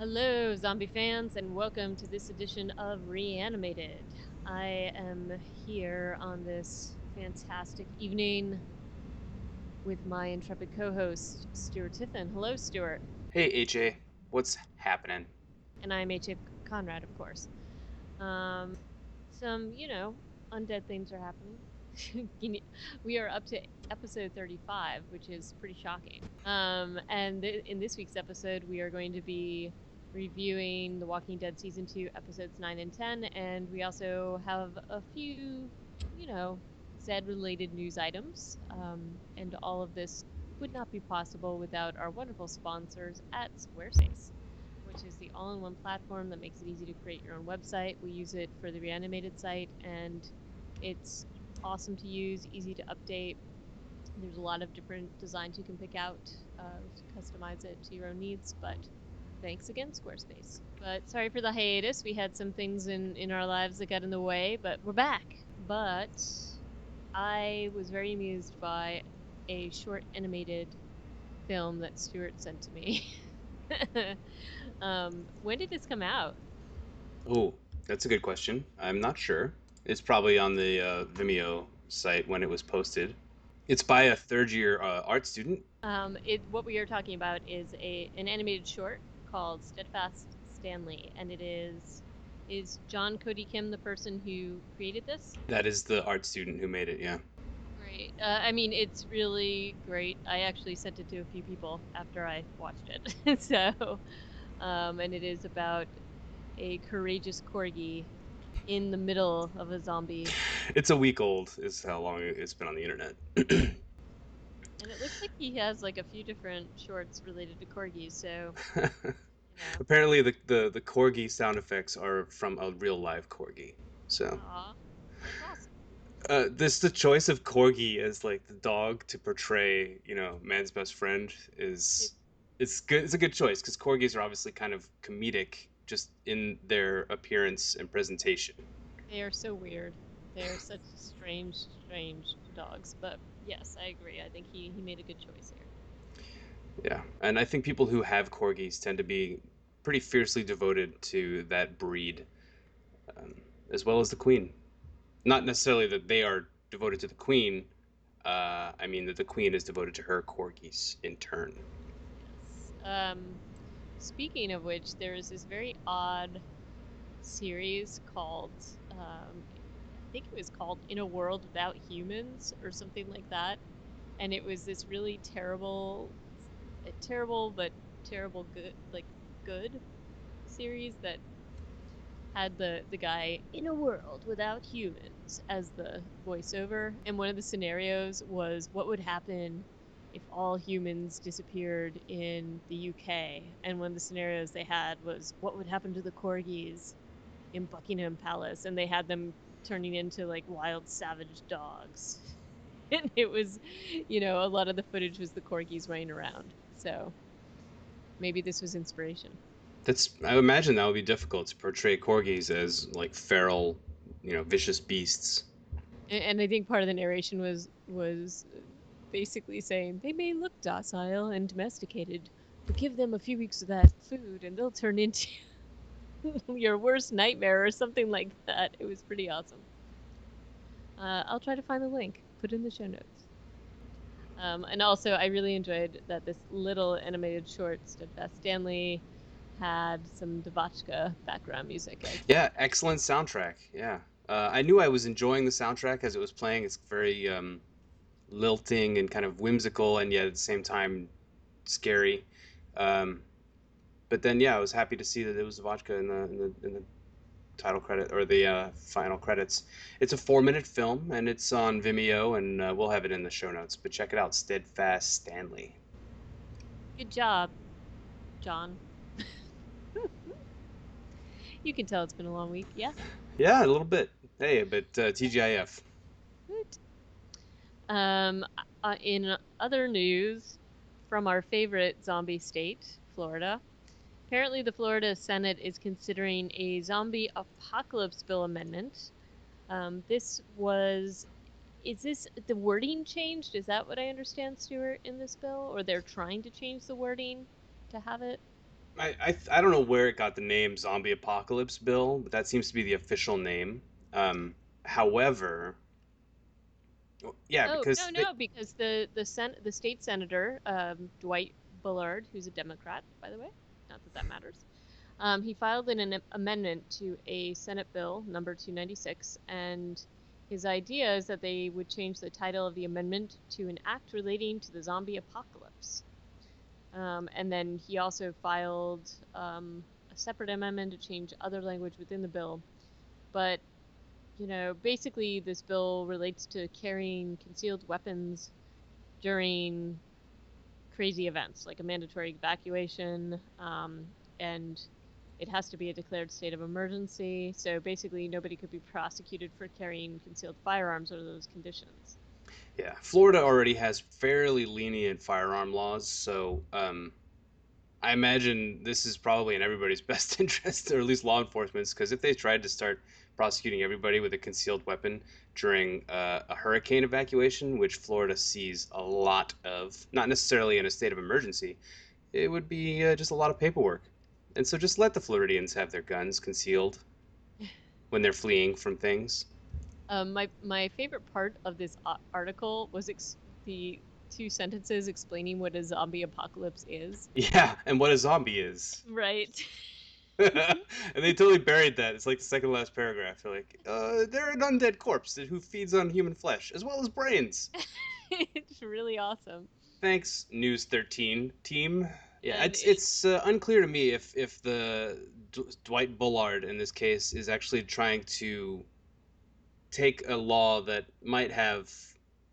Hello, zombie fans, and welcome to this edition of Reanimated. I am here on this fantastic evening with my intrepid co host, Stuart Tiffin. Hello, Stuart. Hey AJ, what's happening? And I'm H.A. Conrad, of course. Um, some undead things are happening. We are up to episode 35, which is pretty shocking. In this week's episode, we are going to be reviewing The Walking Dead season 2, episodes 9 and 10, and we also have a few, you know, Zed-related news items. And all of this would not be possible without our wonderful sponsors at Squarespace, which is the all-in-one platform that makes it easy to create your own website. We use it for the Reanimated site, and it's awesome to use, easy to update. There's a lot of different designs you can pick out to customize it to your own needs, but thanks again, Squarespace. But sorry for the hiatus. We had some things in our lives that got in the way, but we're back. But I was very amused by a short animated film that Stuart sent to me. When did this come out? Oh, that's a good question. I'm not sure. It's probably on the Vimeo site when it was posted. It's by a third year art student. What we are talking about is an animated short called Steadfast Stanley, and is John Cody Kim the person who created this? That is the art student who made it, yeah. Great. I mean, it's really great. I actually sent it to a few people after I watched it. And it is about a courageous corgi in the middle of a zombie. It's a week old, is how long it's been on the internet. And it looks like he has like a few different shorts related to corgis, so, you know. Apparently, the corgi sound effects are from a real live corgi. So, Aw, that's awesome. this the choice of corgi as like the dog to portray, man's best friend It, is it's good. It's a good choice because corgis are obviously kind of comedic just in their appearance and presentation. they are so weird. They are such strange, strange dogs. But yes, I agree. I think he made a good choice here. Yeah, and I think people who have corgis tend to be pretty fiercely devoted to that breed, um, as well as the queen. Not necessarily that they are devoted to the queen. I mean that the queen is devoted to her corgis in turn. Yes. Speaking of which, there is this very odd series called, I think it was called In a World Without Humans or something like that. And it was this really terrible but terrible good, like good series that had the guy in a world without humans as the voiceover. And one of the scenarios was what would happen if all humans disappeared in the UK. And one of the scenarios they had was what would happen to the corgis in Buckingham Palace. And they had them turning into like wild savage dogs. And it was, a lot of the footage was the corgis running around. So maybe this was inspiration. I imagine that would be difficult to portray corgis as like feral, vicious beasts. And I think part of the narration was basically saying they may look docile and domesticated, but give them a few weeks of that food and they'll turn into your worst nightmare or something like that. It was pretty awesome. I'll try to find the link, put it in the show notes. And also, I really enjoyed that this little animated short, Steadfast Stanley, had some Devotchka background music. Yeah, excellent soundtrack. Yeah, I knew I was enjoying the soundtrack as it was playing. It's very lilting and kind of whimsical, and yet at the same time scary. Um, but then, yeah, I was happy to see that it was vodka in the title credit or the final credits. It's a 4 minute film, and it's on Vimeo, and we'll have it in the show notes. But check it out, Steadfast Stanley. Good job, John. You can tell it's been a long week. Yeah. Yeah, a little bit. Hey, but TGIF. Good. Um, in other news from our favorite zombie state, Florida, apparently the Florida Senate is considering a zombie apocalypse bill amendment. This was, is this the wording changed? Is that what I understand, Stuart, in this bill? Or they're trying to change the wording to have it? I don't know where it got the name Zombie Apocalypse Bill, but that seems to be the official name. However, yeah, Oh, because no, they, no, because the state senator, Dwight Bullard, who's a Democrat, by the way, not that that matters. He filed an amendment to a Senate bill number 296, and his idea is that they would change the title of the amendment to an act relating to the zombie apocalypse. And then he also filed a separate amendment to change other language within the bill. But, basically, this bill relates to carrying concealed weapons during crazy events, like a mandatory evacuation, and it has to be a declared state of emergency. So basically, nobody could be prosecuted for carrying concealed firearms under those conditions. yeah, Florida already has fairly lenient firearm laws, so I imagine this is probably in everybody's best interest, or at least law enforcement's, because if they tried to start prosecuting everybody with a concealed weapon during a hurricane evacuation, which Florida sees a lot of, not necessarily in a state of emergency, it would be just a lot of paperwork. And so just let the Floridians have their guns concealed when they're fleeing from things. My favorite part of this article was the two sentences explaining what a zombie apocalypse is. Yeah, and what a zombie is. Right. And they totally buried that. It's like the second last paragraph. They're like, they're an undead corpse who feeds on human flesh as well as brains. It's really awesome. Thanks, News 13 team. Yeah, And it's unclear to me if the Dwight Bullard in this case is actually trying to take a law that might have,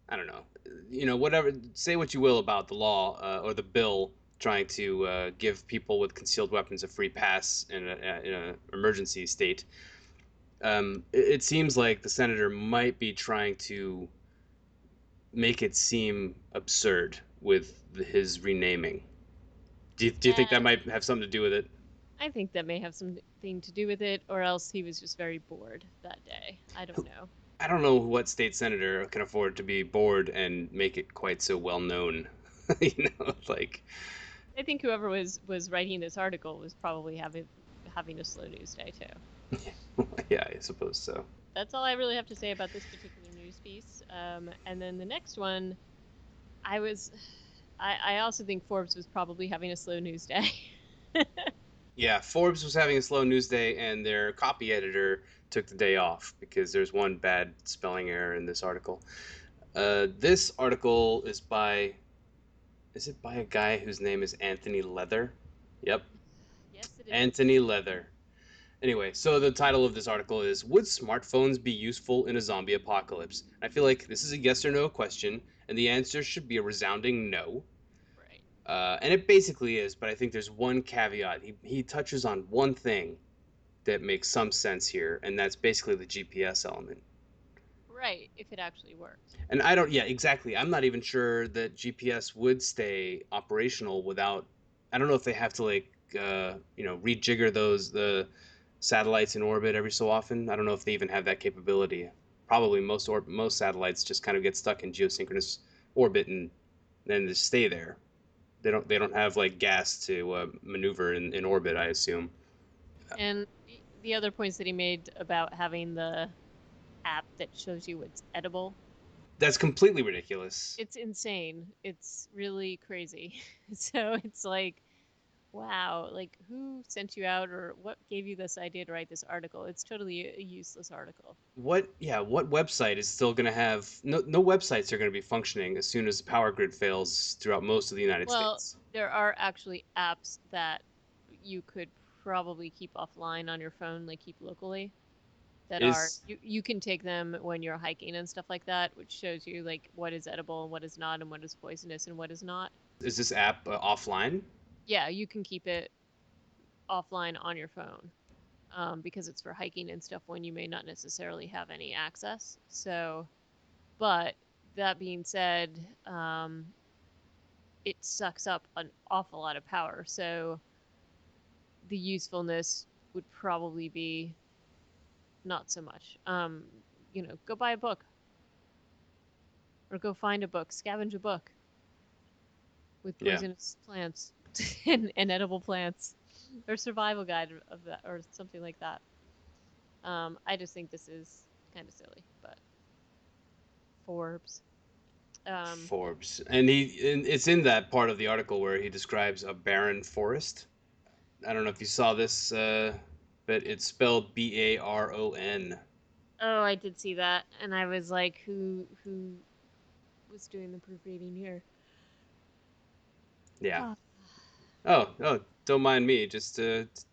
I don't know, whatever. Say what you will about the law or the bill trying to give people with concealed weapons a free pass in a emergency state. It seems like the senator might be trying to make it seem absurd with his renaming. Do you think that uh, might have something to do with it? I think that may have something to do with it, or else he was just very bored that day. I don't know. I don't know what state senator can afford to be bored and make it quite so well known. Like, I think whoever was writing this article was probably having a slow news day too. yeah, I suppose so. That's all I really have to say about this particular news piece. And then the next one, I was, I also think Forbes was probably having a slow news day. Yeah, Forbes was having a slow news day, and their copy editor took the day off because there's one bad spelling error in this article. This article is by, is it by a guy whose name is Anthony Leather? Yep, Yes, it is. Anthony Leather. Anyway, so the title of this article is Would Smartphones Be Useful in a Zombie Apocalypse? I feel like this is a yes or no question, and the answer should be a resounding no. Right. And it basically is, but I think there's one caveat. He touches on one thing that makes some sense here, and that's basically the GPS element. Right, if it actually works. And I don't, yeah, exactly. I'm not even sure that GPS would stay operational without. I don't know if they have to like, rejigger the satellites in orbit every so often. I don't know if they even have that capability. Probably most satellites just kind of get stuck in geosynchronous orbit and then just stay there. They don't have like gas to maneuver in orbit, I assume. And the other points that he made about having the app that shows you what's edible, That's completely ridiculous. it's insane. It's really crazy. So it's like, wow, like who sent you out or what gave you this idea to write this article? It's totally a useless article. What website is still going to have no websites are going to be functioning as soon as the power grid fails throughout most of the United Well, States. there are actually apps that you could probably keep offline on your phone, like keep locally, that are Is you can take them when you're hiking and stuff like that, which shows you like what is edible and what is not and what is poisonous and what is not. is this app offline? Yeah, you can keep it offline on your phone, because it's for hiking and stuff when you may not necessarily have any access. So, but that being said, it sucks up an awful lot of power. So the usefulness would probably be not so much. Go buy a book or go find a book, scavenge a book with Yeah. poisonous plants and edible plants. or survival guide of that or something like that. I just think this is kind of silly, but Forbes. Um, Forbes, and it's in that part of the article where he describes a barren forest. I don't know if you saw this, but it's spelled Baron. oh, I did see that, and I was like, who was doing the proofreading here? Yeah. Ah. Oh, don't mind me. Just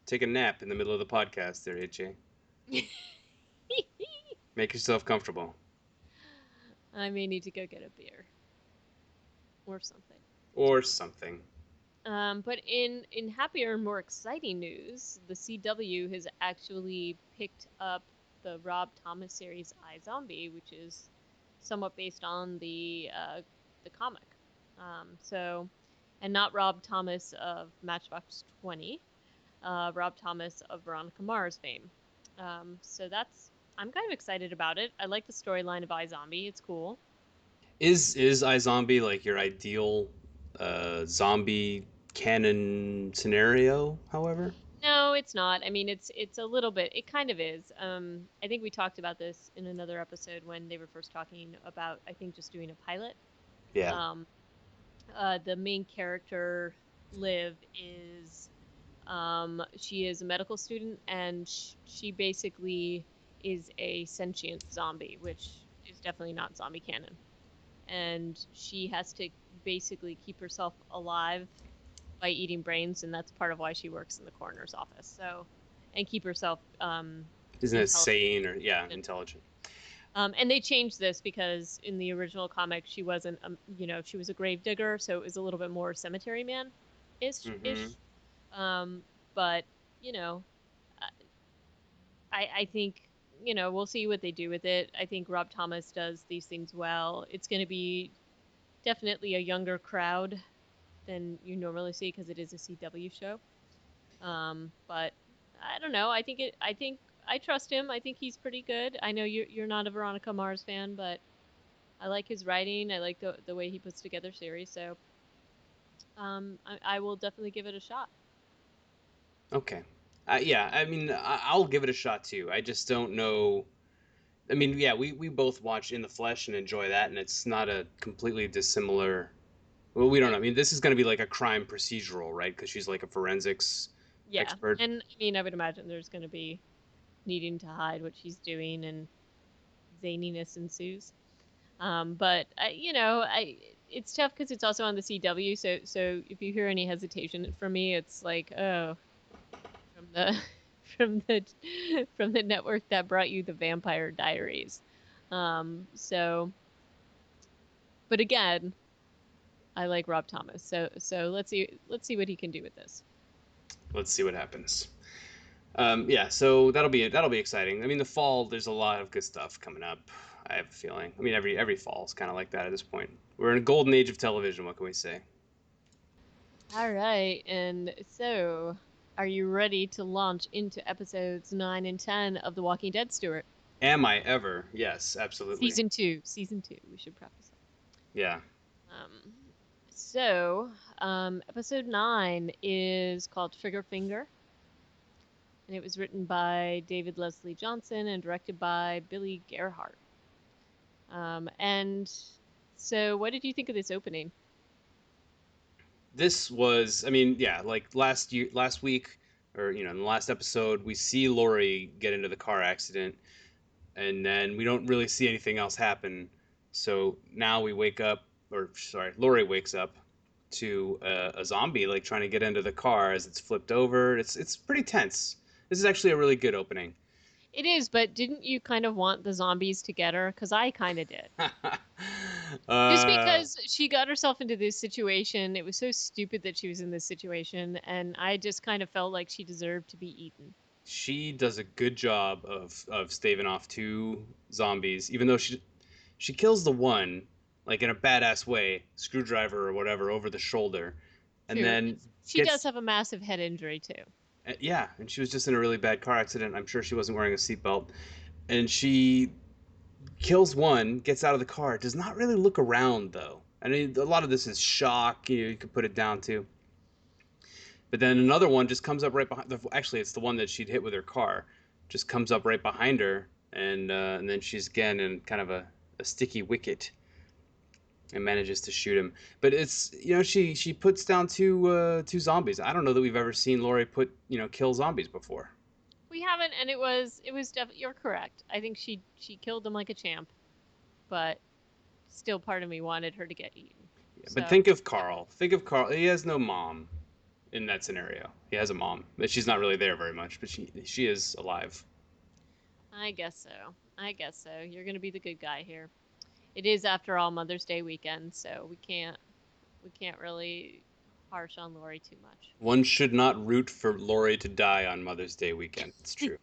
take a nap in the middle of the podcast there, AJ. Make yourself comfortable. I may need to go get a beer or something. Or something. But in happier and more exciting news, the CW has actually picked up the Rob Thomas series iZombie, which is somewhat based on the comic. So, and not Rob Thomas of Matchbox 20, Rob Thomas of Veronica Mars fame. So that's I'm kind of excited about it. I like the storyline of iZombie. It's cool. Is iZombie like your ideal zombie canon scenario, however? No, it's not. I mean, it's a little bit. It kind of is. I think we talked about this in another episode when they were first talking about, I think, just doing a pilot. Yeah. Um, the main character, Liv, is she is a medical student, and she basically is a sentient zombie, which is definitely not zombie canon. And she has to basically keep herself alive by eating brains, and that's part of why she works in the coroner's office. So, and keep herself Isn't it intelligent. sane or yeah, intelligent? And they changed this because in the original comic, she wasn't, she was a grave digger, so it was a little bit more cemetery man ish Mm-hmm. ish. Um, but you know, I think we'll see what they do with it. I think Rob Thomas does these things well. It's going to be definitely a younger crowd than you normally see because it is a CW show. But I don't know. I think I trust him. I think he's pretty good. I know you're not a Veronica Mars fan, but I like his writing. I like the way he puts together series. So I will definitely give it a shot. Okay. Yeah, I mean, I'll give it a shot too. I just don't know. I mean, yeah, we both watch In the Flesh and enjoy that, and it's not a completely dissimilar. Well, we don't Yeah, know. I mean, this is going to be like a crime procedural, right? Because she's like a forensics yeah. expert. And I mean, I would imagine there's going to be needing to hide what she's doing, and zaniness ensues. But it's tough because it's also on the CW. So if you hear any hesitation from me, it's like, oh, from the from the from the network that brought you the Vampire Diaries. So, but again, I like Rob Thomas. So let's see what he can do with this. Let's see what happens. Yeah, so that'll be exciting. I mean, the fall there's a lot of good stuff coming up. I have a feeling. I mean, every fall is kind of like that at this point. We're in a golden age of television. What can we say? All right, and so are you ready to launch into episodes 9 and 10 of The Walking Dead, Stuart? Am I ever? Yes, absolutely. Season two. We should preface Yeah. that. Episode 9 is called Trigger Finger, and it was written by David Leslie Johnson and directed by Billy Gerhardt. And so, what did you think of this opening? This was, I mean, yeah, like last week, or in the last episode, we see Lori get into the car accident, and then we don't really see anything else happen. So now we wake up, or sorry, Lori wakes up to a zombie like trying to get into the car as it's flipped over. It's pretty tense. This is actually a really good opening. It is, but didn't you kind of want the zombies to get her? Because I kind of did. Just uh, because she got herself into this situation, it was so stupid that she was in this situation, and I just kind of felt like she deserved to be eaten. she does a good job of staving off two zombies, even though she kills the one like in a badass way, screwdriver or whatever over the shoulder, and True. then She does gets have a massive head injury, too. yeah, and she was just in a really bad car accident. I'm sure she wasn't wearing a seatbelt, and she kills one, gets out of the car, does not really look around though. I mean, a lot of this is shock. You could put it down to. But then another one just comes up right behind. Actually, it's the one that she'd hit with her car. Just comes up right behind her, and then she's again in kind of a sticky wicket and manages to shoot him. But it's she puts down two zombies. I don't know that we've ever seen Laurie put kill zombies before. We haven't, and it was definitely, you're correct. I think she killed them like a champ, but still part of me wanted her to get eaten. Yeah, but So, yeah, Think of Carl. He has no mom in that scenario. He has a mom, but she's not really there very much. But she is alive. I guess so. I guess so. You're going to be the good guy here. It is, after all, Mother's Day weekend, so we can't really harsh on Lori too much. One should not root for Laurie to die on Mother's Day weekend. It's true.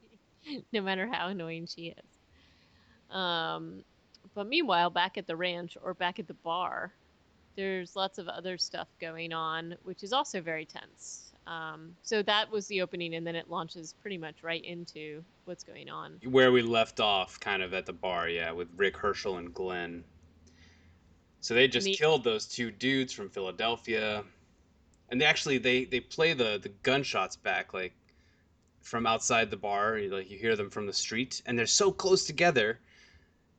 No matter how annoying she is. Um, but meanwhile, back at the ranch or back at the bar, there's lots of other stuff going on, which is also very tense. So that was the opening, and then it launches pretty much right into what's going on. Where we left off, kind of at the bar, yeah, with Rick, Herschel, and Glenn. So they And just the killed those two dudes from Philadelphia, and they play the gunshots back like from outside the bar. Like you hear them from the street, and they're so close together.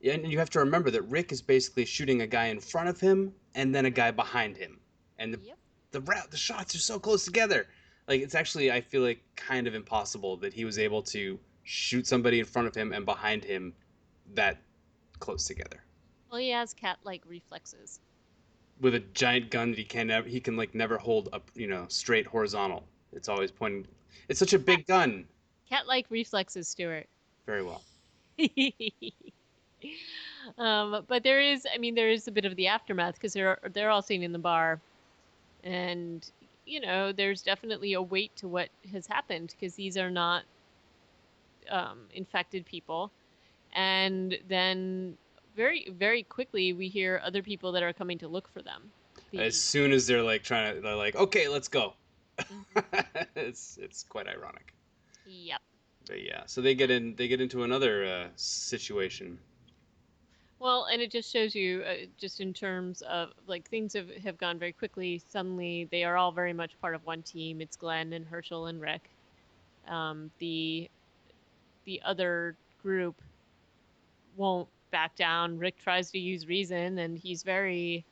And you have to remember that Rick is basically shooting a guy in front of him and then a guy behind him, and Yep. the shots are so close together. Like it's actually I feel like kind of impossible that he was able to shoot somebody in front of him and behind him that close together Well, he has cat-like reflexes. with a giant gun that he can like never hold up straight horizontal. It's always pointing. It's such a Cat big gun. cat-like reflexes, Stuart. Very well. But there is a bit of the aftermath because they're all sitting in the bar, and there's definitely a weight to what has happened because these are not infected people, and then very very quickly we hear other people that are coming to look for them. As The soon as they're like, okay, let's go. Mhm. It's quite ironic. Yep. But yeah, so they get into another situation. Well, and it just shows you, just in terms of like things have gone very quickly. Suddenly, they are all very much part of one team. It's Glenn and Herschel and Rick. The other group won't back down. Rick tries to use reason, and he's basically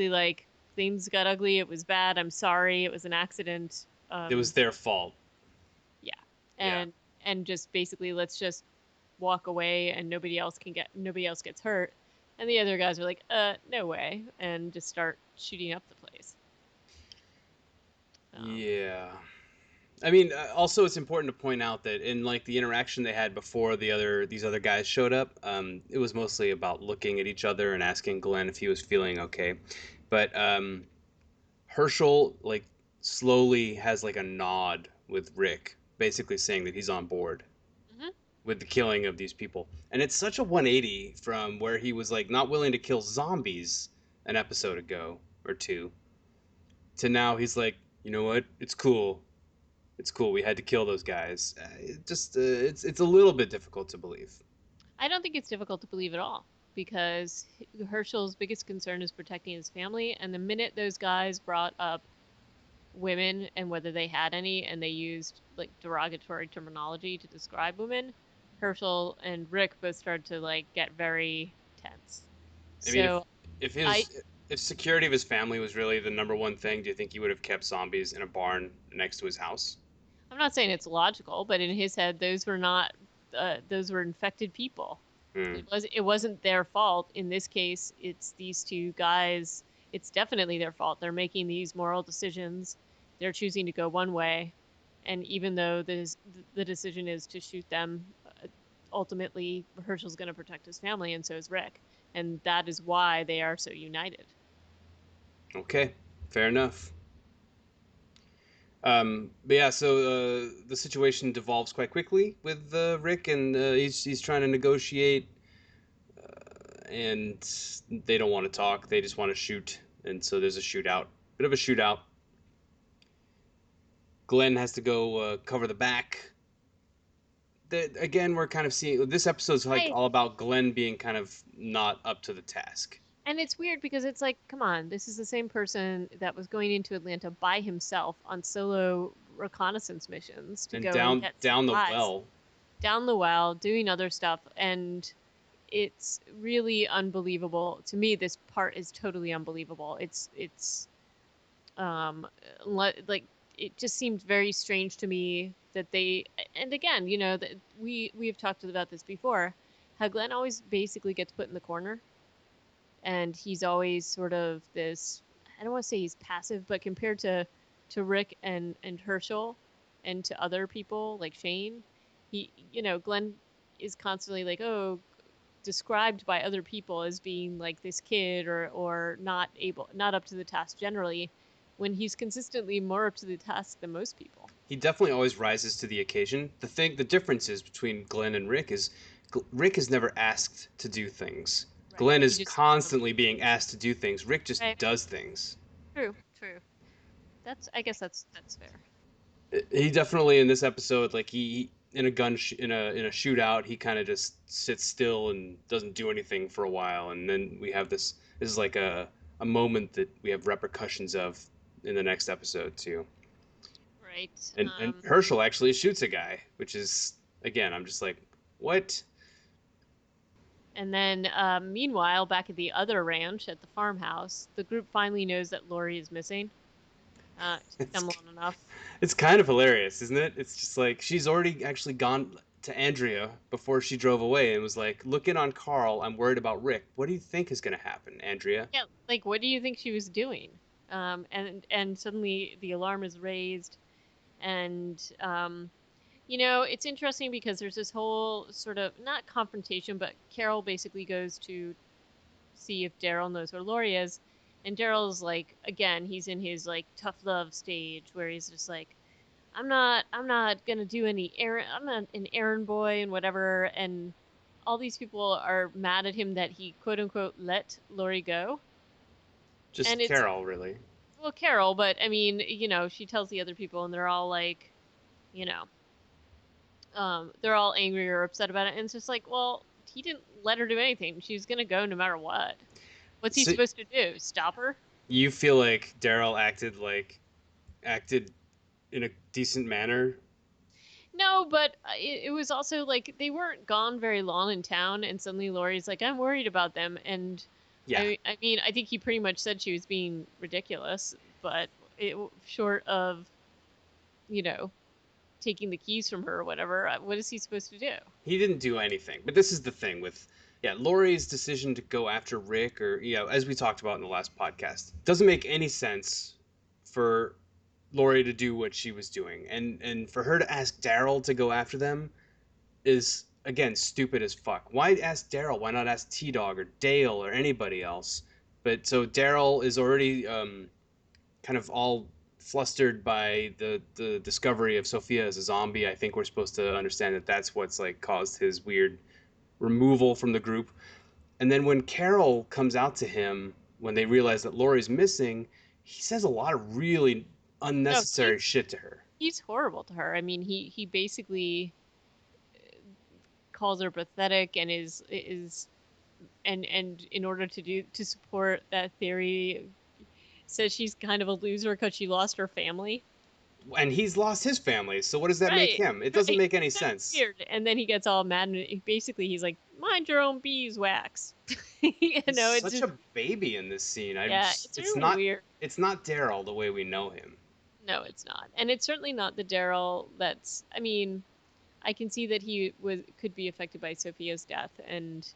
like, things got ugly. It was bad. I'm sorry. It was an accident. It was their fault. Yeah, Yeah. and just basically let's just walk away, and nobody else gets hurt. And the other guys are like, no way, and just start shooting up the place. Um, Yeah. I mean, also it's important to point out that in like the interaction they had before these other guys showed up, it was mostly about looking at each other and asking Glenn if he was feeling okay. But Herschel like slowly has like a nod with Rick, basically saying that he's on board mhm. with the killing of these people. And it's such a 180 from where he was like not willing to kill zombies an episode ago or two to now he's like, you know what? It's cool. It's cool. We had to kill those guys. It's a little bit difficult to believe. I don't think it's difficult to believe at all because Herschel's biggest concern is protecting his family. And the minute those guys brought up women and whether they had any, and they used like derogatory terminology to describe women, Herschel and Rick both started to like get very tense. I mean, So if I his if security of his family was really the number one thing, do you think he would have kept zombies in a barn next to his house? I'm not saying it's logical, but in his head, those were infected people. Hmm. It wasn't their fault. In this case, it's these two guys. It's definitely their fault. They're making these moral decisions. They're choosing to go one way, and even though the decision is to shoot them, ultimately Herschel's going to protect his family, and so is Rick, and that is why they are so united. Okay, fair enough. But yeah, so the situation devolves quite quickly with Rick, and he's trying to negotiate, and they don't want to talk. They just want to shoot, and so there's a shootout, bit of a shootout. Glenn has to go cover the back. Again, we're kind of seeing this episode's like I all about Glenn being kind of not up to the task. And it's weird because it's like, come on, this is the same person that was going into Atlanta by himself on solo reconnaissance missions to And go and down get down the supplies well. down the well, doing other stuff. And it's really unbelievable. To me, this part is totally unbelievable. Um, like, it just seemed very strange to me that they, and again, that we have talked about this before, how Glenn always basically gets put in the corner, and he's always sort of this, I don't want to say he's passive, but compared to Rick and Herschel and to other people like Shane, Glenn is constantly like, oh, described by other people as being like this kid, or not up to the task generally, when he's consistently more up to the task than most people. He definitely always rises to the occasion. The difference is between Glenn and Rick is Rick is never asked to do things. Right. Glenn He is just does them. constantly being asked to do things. Rick just Right. does things. True. True. I guess that's fair. He definitely in this episode, like he in a in a shootout, he kind of just sits still and doesn't do anything for a while, and then we have this is like a moment that we have repercussions of in the next episode too. Right. And Herschel actually shoots a guy, which is again, I'm just like, what? And then, meanwhile, back at the other ranch at the farmhouse, the group finally knows that Lori is missing. Took It's them long enough. it's kind of hilarious, isn't it? It's just like she's already actually gone to Andrea before she drove away and was like, "Look in on Carl. I'm worried about Rick. What do you think is going to happen, Andrea?" Yeah, like, what do you think she was doing? And suddenly the alarm is raised, and it's interesting because there's this whole sort of not confrontation, but Carol basically goes to see if Daryl knows where Lori is. And Daryl's like, again, he's in his like tough love stage where he's just like, I'm not gonna do any errand. I'm not an errand boy and whatever. And all these people are mad at him that he quote unquote let Lori go. And Just it's, Carol, really. well, Carol, but I mean, she tells the other people, and they're all like, you know, they're all angry or upset about it. And it's just like, well, he didn't let her do anything. She's gonna go no matter what. What's he So supposed to do? Stop her? you feel like Daryl acted in a decent manner? No, but it was also like they weren't gone very long in town, and suddenly Lori's like, I'm worried about them. And Yeah. I mean, I think he pretty much said she was being ridiculous, but short of, you know, taking the keys from her or whatever, what is he supposed to do? He didn't do anything. But this is the thing with yeah, Lori's decision to go after Rick or as we talked about in the last podcast, doesn't make any sense for Lori to do what she was doing. And for her to ask Daryl to go after them is again stupid as fuck. Why ask Daryl? Why not ask T Dog or Dale or anybody else? But so Daryl is already kind of all flustered by the discovery of Sophia as a zombie. I think we're supposed to understand that that's what's like caused his weird removal from the group. And then when Carol comes out to him when they realize that Lori's missing, he says a lot of really No, unnecessary shit to her. he's horrible to her. I mean, he basically calls her pathetic, and is and in order to support that theory, says she's kind of a loser because she lost her family. And he's lost his family, so what does that make Right, him? It doesn't right. make any That's sense. weird. And then he gets all mad, and basically he's like, "Mind your own beeswax." He's It's such just, a baby in this scene. yeah, it's really weird. It's not Daryl the way we know him. No, it's not, and it's certainly not the Daryl that's. I mean, I can see that he could be affected by Sophia's death and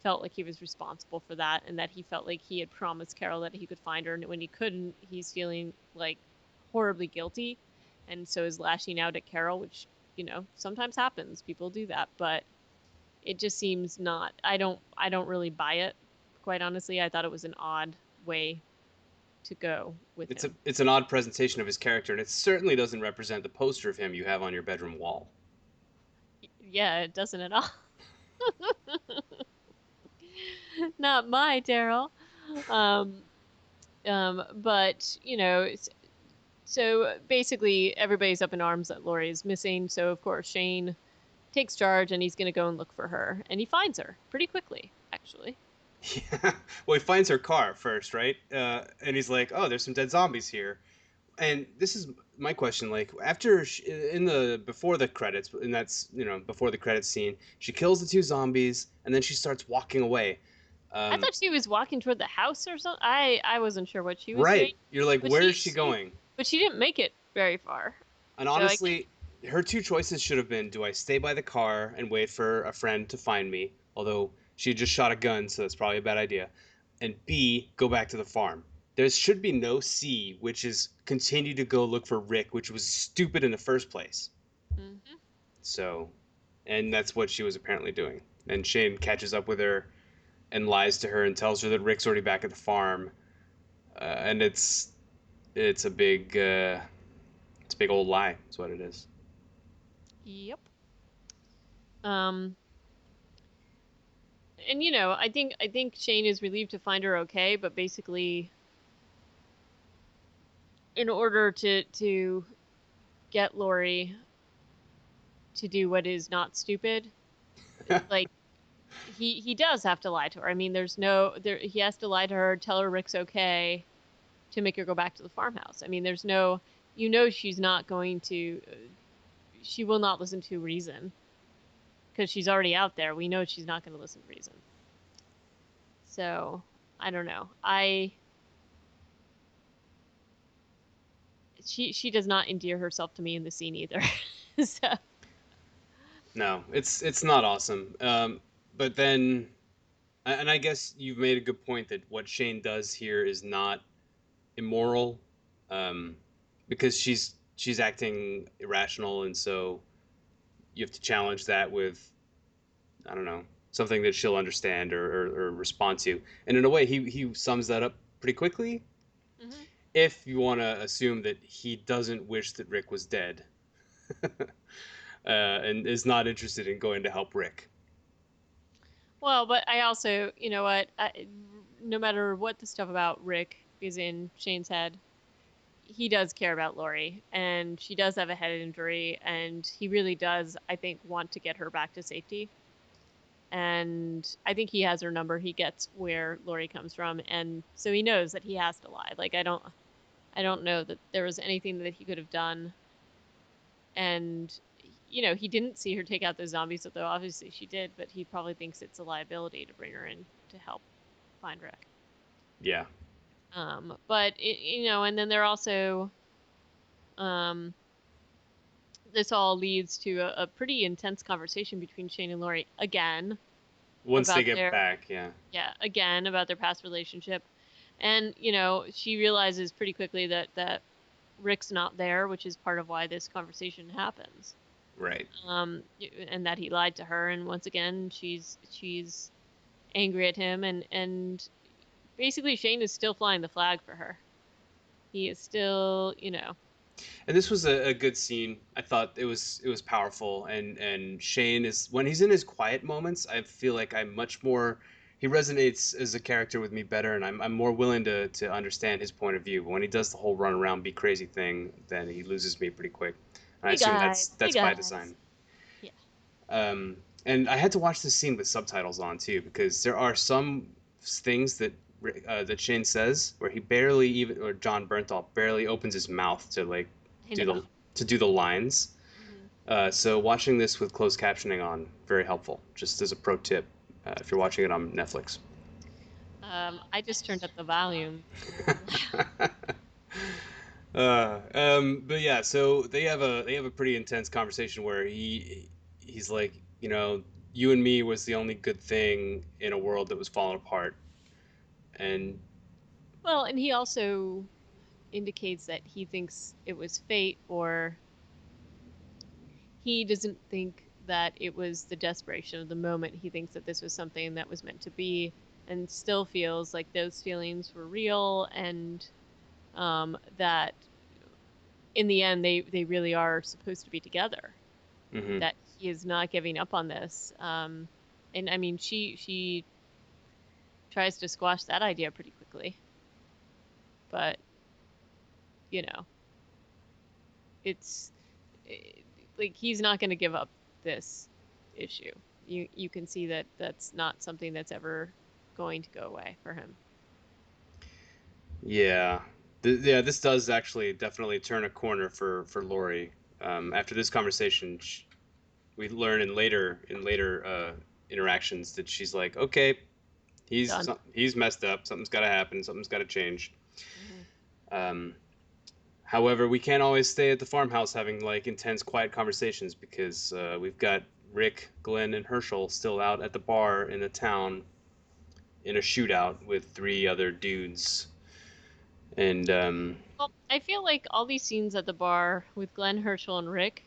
felt like he was responsible for that, and that he felt like he had promised Carol that he could find her, and when he couldn't, he's feeling like horribly guilty, and so is lashing out at Carol, which sometimes happens. People do that, but it just seems not. I don't really buy it. Quite honestly, I thought it was an odd way to go with him. It's an odd presentation of his character, and it certainly doesn't represent the poster of him you have on your bedroom wall. Yeah, it doesn't at all. Not my Daryl. Um, but so basically everybody's up in arms that Lori is missing. So of course Shane takes charge, and he's going to go and look for her, and he finds her pretty quickly, actually. Yeah. Well, he finds her car first, right? And he's like, "Oh, there's some dead zombies here." And this is my question: like, after in the before the credits, and that's before the credits scene, she kills the two zombies, and then she starts walking away. I Um, thought she was walking toward the house or something. I wasn't sure what she was doing, right? You're like, but where is she going? she didn't make it very far. And So I honestly, her two choices should have been: do I stay by the car and wait for a friend to find me? Although she had just shot a gun, so that's probably a bad idea. And B, go back to the farm. There should be no C, which is continue to go look for Rick, which was stupid in the first place. hmm So, and that's what she was apparently doing. And Shane catches up with her and lies to her and tells her that Rick's already back at the farm. And it's a big old lie. Is what it is. Yep. Um, and I think Shane is relieved to find her okay, but basically, in order to get Lori to do what is not stupid, like he does have to lie to her. I mean, there's no there he has to lie to her, tell her Rick's okay to make her go back to the farmhouse. I mean, there's no she's not going to she will not listen to reason because she's already out there. We know she's not going to listen to reason. So, I don't know. I she does not endear herself to me in the scene either. So, No, it's not awesome. But then, and I guess you've made a good point that what Shane does here is not immoral, um, because she's acting irrational, and so you have to challenge that with, I don't know, something that she'll understand or respond to. And in a way, he sums that up pretty quickly. mhm. If you want to assume that he doesn't wish that Rick was dead, and is not interested in going to help Rick. Well, but I also, you know what, no matter what the stuff about Rick is in Shane's head, he does care about Lori, and she does have a head injury, and he really does, I think, want to get her back to safety. And I think he has her number. He gets where Lori comes from, and so he knows that he has to lie. Like I don't know that there was anything that he could have done. And he didn't see her take out those zombies, although obviously she did. But he probably thinks it's a liability to bring her in to help find Rick. Yeah. But and then they're also um this all leads to a pretty intense conversation between Shane and Lori again Once they about get their back, yeah. again about their past relationship. And she realizes pretty quickly that Rick's not there, which is part of why this conversation happens. Right. And that he lied to her, and once again she's angry at him, and basically Shane is still flying the flag for her. He is still, And this was a good scene. I thought it was powerful, and Shane is, when he's in his quiet moments, I feel like I'm much more, he resonates as a character with me better, and I'm more willing to understand his point of view. But when he does the whole run around be crazy thing, then he loses me pretty quick. And I assume hey that's by guys, design. yeah. And I had to watch this scene with subtitles on too, because there are some things that Shane says where he barely even, or John Bernthal barely opens his mouth to like I do the know. to do the lines. hmm So watching this with closed captioning on, very helpful. Just as a pro tip, if you're watching it on Netflix. I just turned up the volume a little loud. But yeah, so they have a pretty intense conversation where he's like, you and me was the only good thing in a world that was falling apart, and Well, and he also indicates that he thinks it was fate, or he doesn't think that it was the desperation of the moment. He thinks that this was something that was meant to be, and still feels like those feelings were real, and that in the end they really are supposed to be together. hmm That he is not giving up on this. And I mean, she tries to squash that idea pretty quickly, but you know, it's eh, like he's not going to give up this issue. You can see that that's not something that's ever going to go away for him. Yeah. Yeah, this does actually definitely turn a corner for Lori. After this conversation, we learn in later interactions that she's like, okay, Done. he's messed up. Something's got to happen. Something's got to change. Hmm. Um, However, we can't always stay at the farmhouse having like intense, quiet conversations because we've got Rick, Glenn, and Herschel still out at the bar in the town in a shootout with three other dudes. And Well, I feel like all these scenes at the bar with Glenn, Herschel, and Rick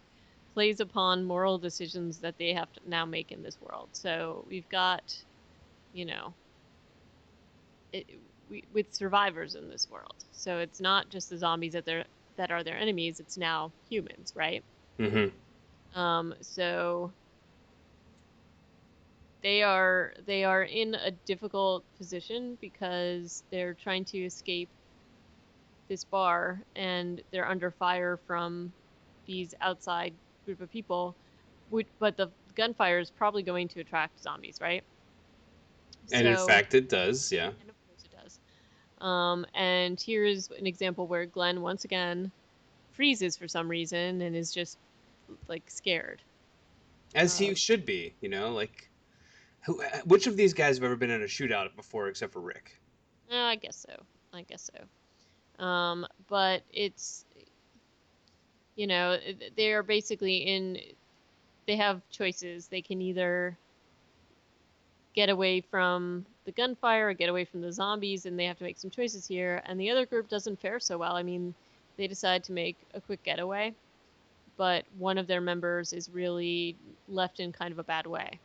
plays upon moral decisions that they have to now make in this world. So we've got, you know, it, with survivors in this world. So it's not just the zombies that are their enemies. It's now humans, right? mhm. So they are in a difficult position because they're trying to escape this bar and they're under fire from these outside group of people. But the gunfire is probably going to attract zombies, right? And in So, fact, it does. Yeah. and of course it does. And here is an example where Glenn once again freezes for some reason and is just like scared. As he Um, should be, like which of these guys have ever been in a shootout before except for Rick? I guess so. I guess so. But it's they are basically in. They have choices. They can either get away from the gunfire or get away from the zombies, and they have to make some choices here. And the other group doesn't fare so well. I mean, they decide to make a quick getaway, but one of their members is really left in kind of a bad way,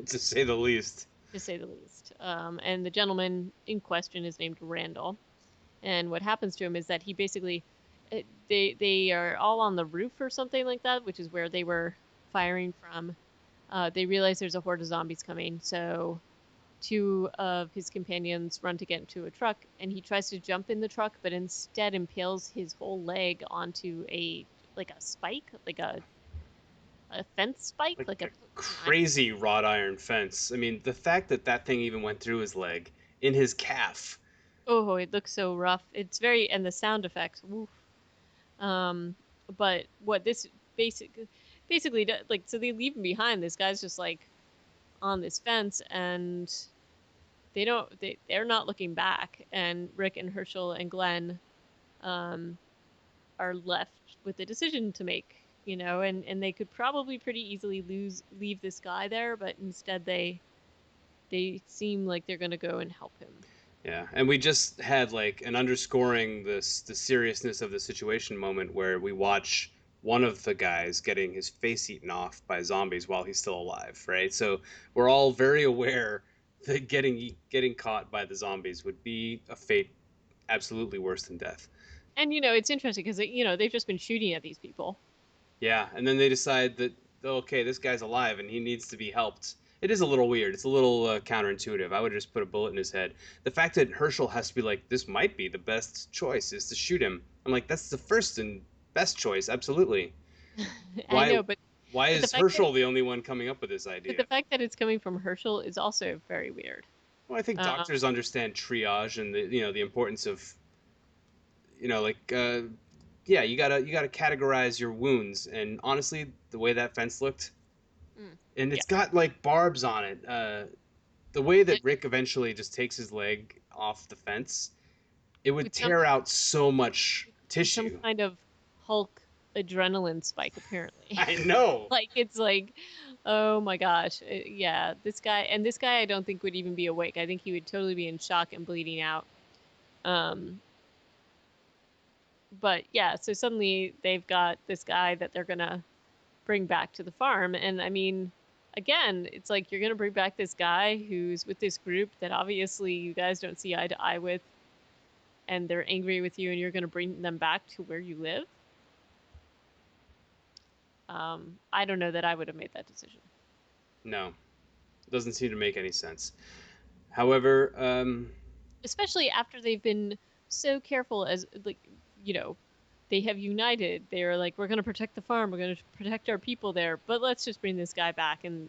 To say the least. to say the least. And the gentleman in question is named Randall. And what happens to him is that he basically, they are all on the roof or something like that, which is where they were firing from. They realize there's a horde of zombies coming, so two of his companions run to get into a truck, and he tries to jump in the truck, but instead impales his whole leg onto a spike, like a fence spike, Like like a an iron. crazy wrought iron fence. I mean, the fact that that thing even went through his leg, in his calf. Oh, it looks so rough. It's very, and the sound effects. Woof. Um, but what this basic basically like, so they leave him behind. This guy's just like on this fence, and they're not looking back. And Rick and Herschel and Glenn um are left with a decision to make, and they could probably pretty easily leave this guy there, but instead they seem like they're going to go and help him. Yeah, and we just had like an underscoring the seriousness of the situation moment where we watch one of the guys getting his face eaten off by zombies while he's still alive, right? So we're all very aware that getting caught by the zombies would be a fate absolutely worse than death. And it's interesting because they've just been shooting at these people. Yeah, and then they decide that okay, this guy's alive and he needs to be helped. It is a little weird. It's a little counterintuitive. I would just put a bullet in his head. The fact that Herschel has to be like, this might be the best choice is to shoot him. I'm like, that's the first and best choice, absolutely. I Why know, but why but the is fact that Herschel the only one coming up with this but idea? the fact that it's coming from Herschel is also very weird. Well, I think Um, doctors understand triage and the importance of like yeah, you gotta categorize your wounds. And honestly, the way that fence looked, and yeah, it's got like barbs on it. The way and that Rick eventually just takes his leg off the fence, it would with some tear out so much with some tissue. kind of Hulk adrenaline spike, apparently. I know. Like it's like, oh my gosh, yeah, this guy I don't think would even be awake. I think he would totally be in shock and bleeding out. Um, but yeah, so suddenly they've got this guy that they're gonna bring back to the farm, and I mean, again, it's like you're gonna bring back this guy who's with this group that obviously you guys don't see eye to eye with, and they're angry with you, and you're gonna bring them back to where you live. I don't know that I would have made that decision. No, it doesn't seem to make any sense. However, Especially after they've been so careful, as like, you know they have united. They're like, we're going to protect the farm, we're going to protect our people there, but let's just bring this guy back and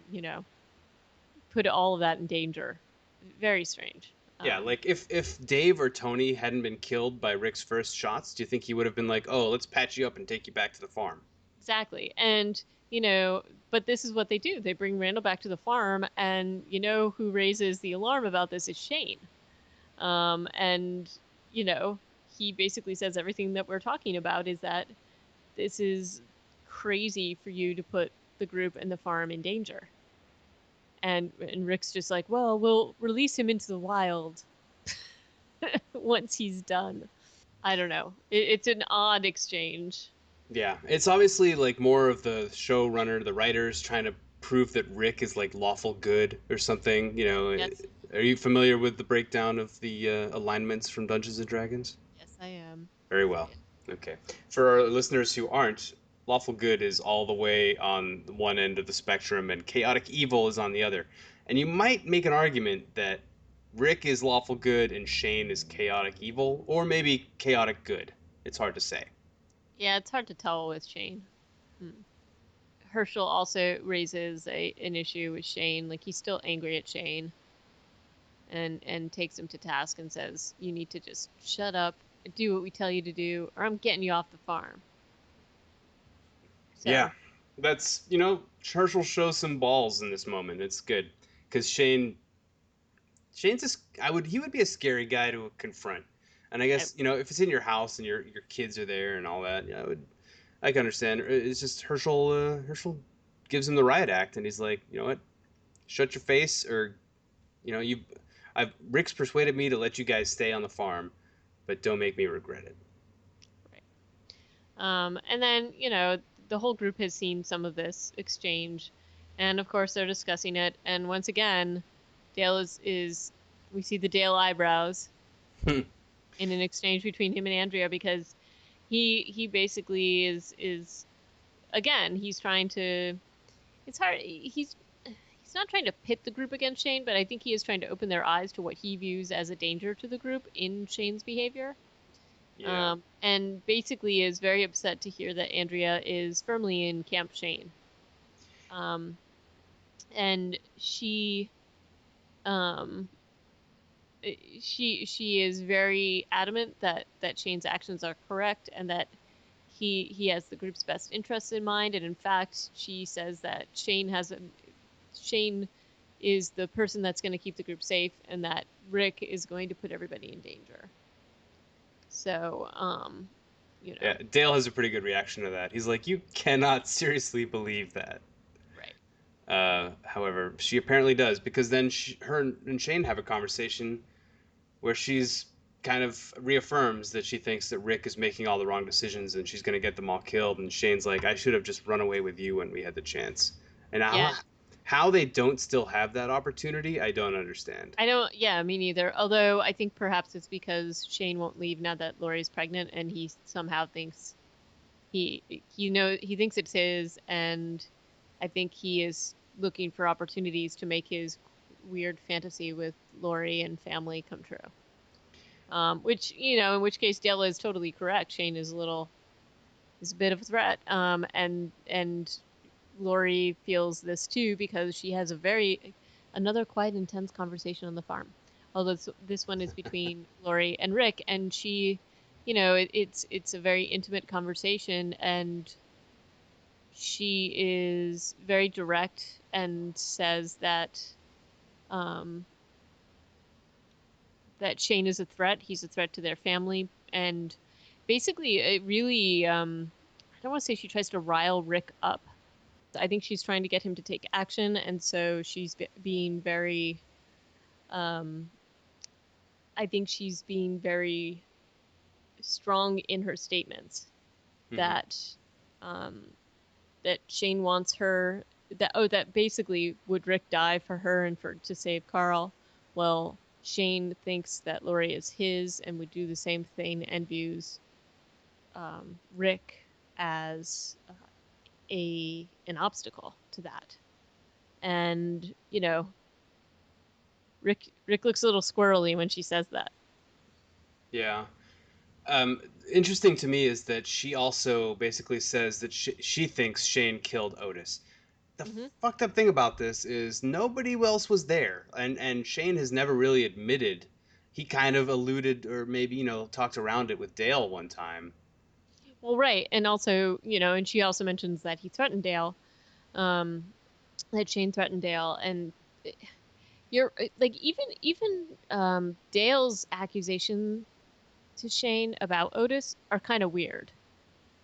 put all of that in danger. Very strange. Yeah, Um, like if Dave or Tony hadn't been killed by Rick's first shots, do you think he would have been like, "Oh, let's patch you up and take you back to the farm"? exactly. And, you know, but this is what they do. They bring Randall back to the farm, and you know who raises the alarm about this is Shane. And, you know, he basically says everything that we're talking about is that this is crazy for you to put the group and the farm in danger. And Rick's just like, well, we'll release him into the wild once he's done. I don't know. It's an odd exchange. Yeah, it's obviously like more of the showrunner, the writers trying to prove that Rick is like lawful good or something. Yes, Are you familiar with the breakdown of the alignments from Dungeons and Dragons? yes, I am. Very Yes, I well. am. Okay. For our listeners who aren't, lawful good is all the way on one end of the spectrum, and chaotic evil is on the other. And you might make an argument that Rick is lawful good and Shane is chaotic evil, or maybe chaotic good. It's hard to say. Yeah, it's hard to tell with Shane. Hmm. Herschel also raises an issue with Shane. Like he's still angry at Shane, and takes him to task and says, "You need to just shut up, do what we tell you to do, or I'm getting you off the farm." Yeah, So Herschel shows some balls in this moment. It's good because Shane's just he would be a scary guy to confront. And I I, guess if it's in your house and your kids are there and all that, I can understand. It's just Herschel gives him the riot act, and he's like, you know what, shut your face, or you know you, I've Rick's persuaded me to let you guys stay on the farm, but don't make me regret it. right. And then, the whole group has seen some of this exchange. And of course, they're discussing it. And once again, Dale we see the Dale eyebrows in an exchange between him and Andrea because he basically is again, he's trying to, it's hard, he's not trying to pit the group against Shane, but I think he is trying to open their eyes to what he views as a danger to the group in Shane's behavior. Yeah, And basically is very upset to hear that Andrea is firmly in Camp Shane. Um, and um, she is very adamant that Shane's actions are correct and that he has the group's best interests in mind. And in fact, she says that Shane is the person that's going to keep the group safe, and that Rick is going to put everybody in danger. So, you yeah. know, Dale has a pretty good reaction to that. He's like, you cannot seriously believe that. right. However, she apparently does because then her and Shane have a conversation where she's kind of reaffirms that she thinks that Rick is making all the wrong decisions and she's going to get them all killed. And Shane's like, I should have just run away with you when we had the chance. And Yeah, how they don't still have that opportunity, I don't understand. I don't. Yeah, me neither. Although I think perhaps it's because Shane won't leave now that Lori's pregnant, and he somehow thinks he thinks it's his, and I think he is looking for opportunities to make his weird fantasy with Lori and family come true. Which in which case Della is totally correct. Shane is a bit of a threat. And Lori feels this too because she has another quite intense conversation on the farm. Although this one is between Lori and Rick, and it's a very intimate conversation, and she is very direct and says um, that Shane is a threat. He's a threat to their family, and basically, it really I don't want to say she tries to rile Rick up. I think she's trying to get him to take action, and so she's being very. Um, I think she's being very strong in her statements Hmm. that um, that Shane wants her. That basically would Rick die for her and for to save Carl. Well, Shane thinks that Lori is his and would do the same thing and views Rick as a an obstacle to that. And Rick looks a little squirrely when she says that. Yeah. Interesting to me is that she also basically says that she thinks Shane killed Otis. the Hmm. fucked up thing about this is nobody else was there, and Shane has never really admitted. He kind of alluded, or maybe talked around it with Dale one time. Well, right, and also, and she also mentions that he threatened Dale, um, that Shane threatened Dale, and you're like even Dale's accusation to Shane about Otis are kind of weird.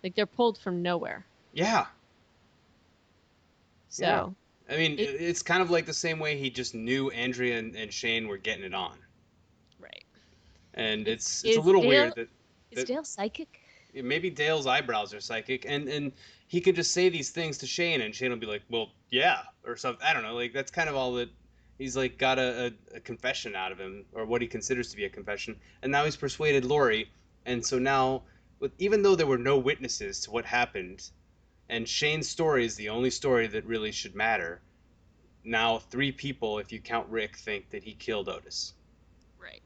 Like they're pulled from nowhere. Yeah, yeah. So I mean, it it's kind of like the same way he just knew Andrea and Shane were getting it on, right. and Is it's a is little Dale weird that is that Dale psychic? maybe Dale's eyebrows are psychic, and he can just say these things to Shane, and Shane will be like, "Well, yeah," or something. I don't know. Like that's kind of all that he's like got a confession out of him, or what he considers to be a confession, and now he's persuaded Lori, and so now, even though there were no witnesses to what happened, and Shane's story is the only story that really should matter. Now, three people, if you count Rick, think that he killed Otis. Right.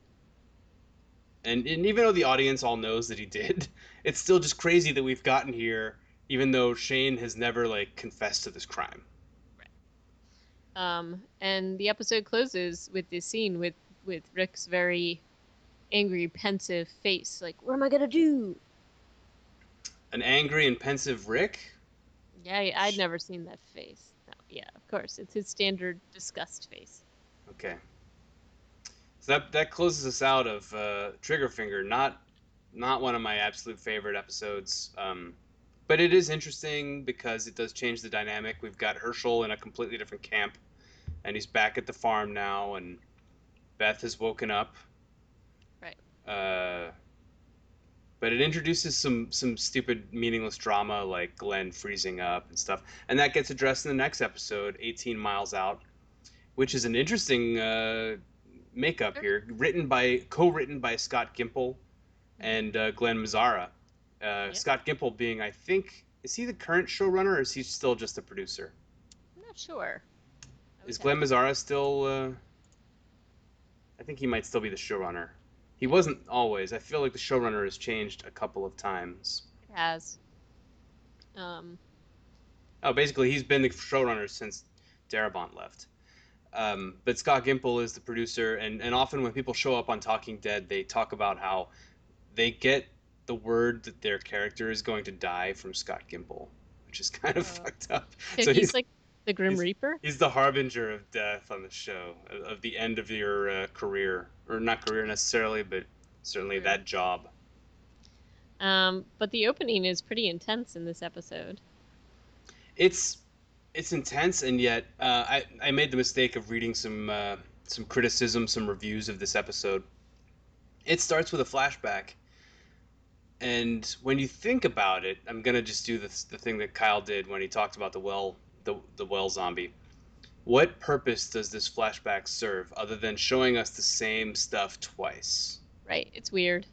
And even though the audience all knows that he did, it's still just crazy that we've gotten here, even though Shane has never like confessed to this crime. And the episode closes with this scene with Rick's very angry, pensive face. Like, what am I gonna do? An angry and pensive Rick. Yeah, I'd never seen that face. No, yeah, of course, it's his standard disgust face. Okay, so that closes us out of Triggerfinger. Not one of my absolute favorite episodes. But it is interesting because it does change the dynamic. We've got Herschel in a completely different camp, and he's back at the farm now, and Beth has woken up. Right. Uh, but it introduces some stupid meaningless drama like Glenn freezing up and stuff, and that gets addressed in the next episode, 18 Miles Out, which is an interesting makeup Sure. here, co-written by Scott Gimple Mm-hmm. and Glenn Mazzara. Yep. Scott Gimple being, I think, is he the current showrunner or is he still just a producer? I'm not sure. I would Is have Glenn to look. Mazzara still? I think he might still be the showrunner. He Yeah, wasn't always. I feel like the showrunner has changed a couple of times. it has. Um, Oh, basically, he's been the showrunner since Darabont left. But Scott Gimple is the producer, and often when people show up on Talking Dead, they talk about how they get the word that their character is going to die from Scott Gimple, which is kind of uh, fucked up. so So he's he's like the Grim he's Reaper. he's the harbinger of death on the show, of the end of your career, or not career necessarily, but certainly True. that job. But the opening is pretty intense in this episode. It's it's intense, and yet I made the mistake of reading some criticism, some reviews of this episode. It starts with a flashback, and when you think about it, I'm gonna just do the thing that Kyle did when he talked about the well zombie. What purpose does this flashback serve other than showing us the same stuff twice? Right. It's weird.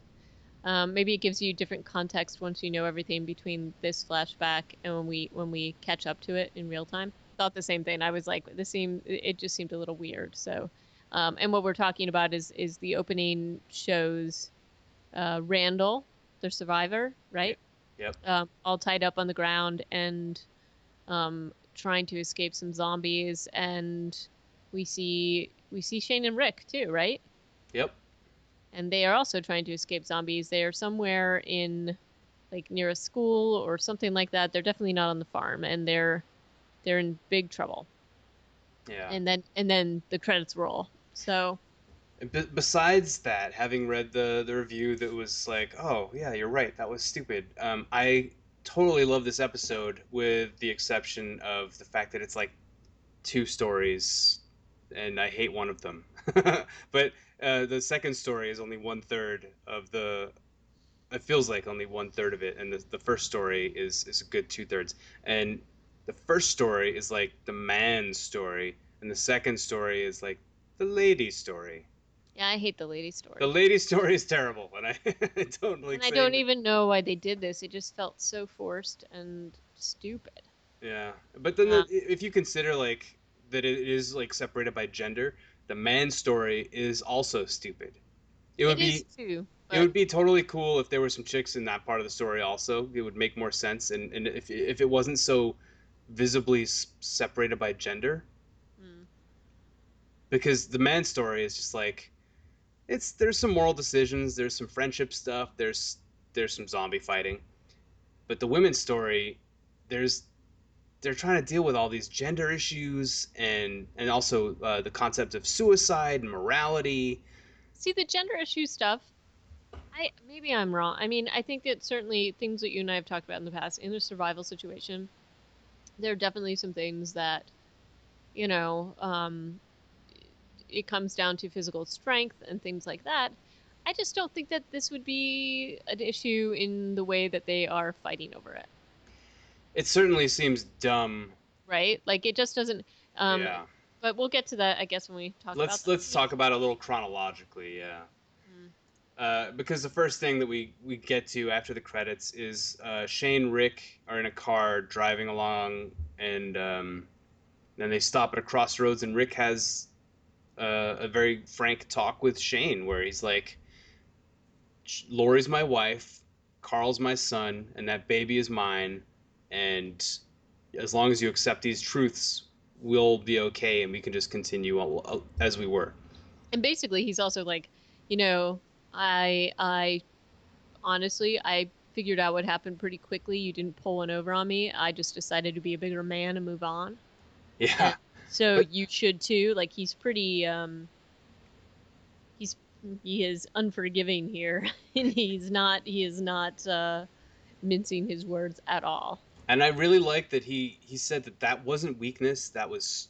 Maybe it gives you different context once you know everything between this flashback and when we catch up to it in real time. Thought the same thing. I was like, it just seemed a little weird. So, and what we're talking about is the opening shows Randall, the survivor, Yeah. right? Yep. All tied up on the ground and trying to escape some zombies, and we see Shane and Rick too, right? Yep. And they are also trying to escape zombies. They are somewhere in like near a school or something like that. They're definitely not on the farm, and they're in big trouble. Yeah. And then the credits roll. So Besides that, having read the review that was like, oh yeah, you're right, that was stupid. I totally love this episode, with the exception of the fact that it's like two stories, and I hate one of them. But the second story is only one third of the. It feels like only one third of it, and the first story is a good two thirds. And the first story is like the man's story, and the second story is like the lady's story. yeah, I hate the lady The story. lady story is terrible, and I don't like And I saying don't that. even know why they did this. It just felt so forced and stupid. Yeah, but then Uh, if you consider like that it is like separated by gender, the man story is also stupid. It it would is be too, it but would be totally cool if there were some chicks in that part of the story also. It would make more sense, and if it wasn't so visibly separated by gender, Mm. because the man's story is just like there's some moral decisions, there's some friendship stuff, there's some zombie fighting, but the women's story, there's they're trying to deal with all these gender issues and also the concept of suicide and morality. See, the gender issue stuff, I maybe I'm wrong. I mean, I think that certainly things that you and I have talked about in the past in a survival situation, there are definitely some things that, you know, it comes down to physical strength and things like that. I just don't think that this would be an issue in the way that they are fighting over it, It certainly seems dumb. right? Like it just doesn't. Um, Yeah. but we'll get to that, I guess, when we talk about the Let's talk themes. about it a little chronologically. Yeah. Mm. Because the first thing that we get to after the credits is Shane and Rick are in a car driving along, and then they stop at a crossroads, and Rick has a very frank talk with Shane, where he's like, "Lori's my wife, Carl's my son, and that baby is mine, and as long as you accept these truths, we'll be okay, and we can just continue as we were." And basically, he's also like, you know, I honestly, I figured out what happened pretty quickly. You didn't pull one over on me. I just decided to be a bigger man and move on. And Yeah, so but you should too. Like he's pretty he's he is unforgiving here. And he is not mincing his words at all. and I really like that he said that that wasn't weakness. That was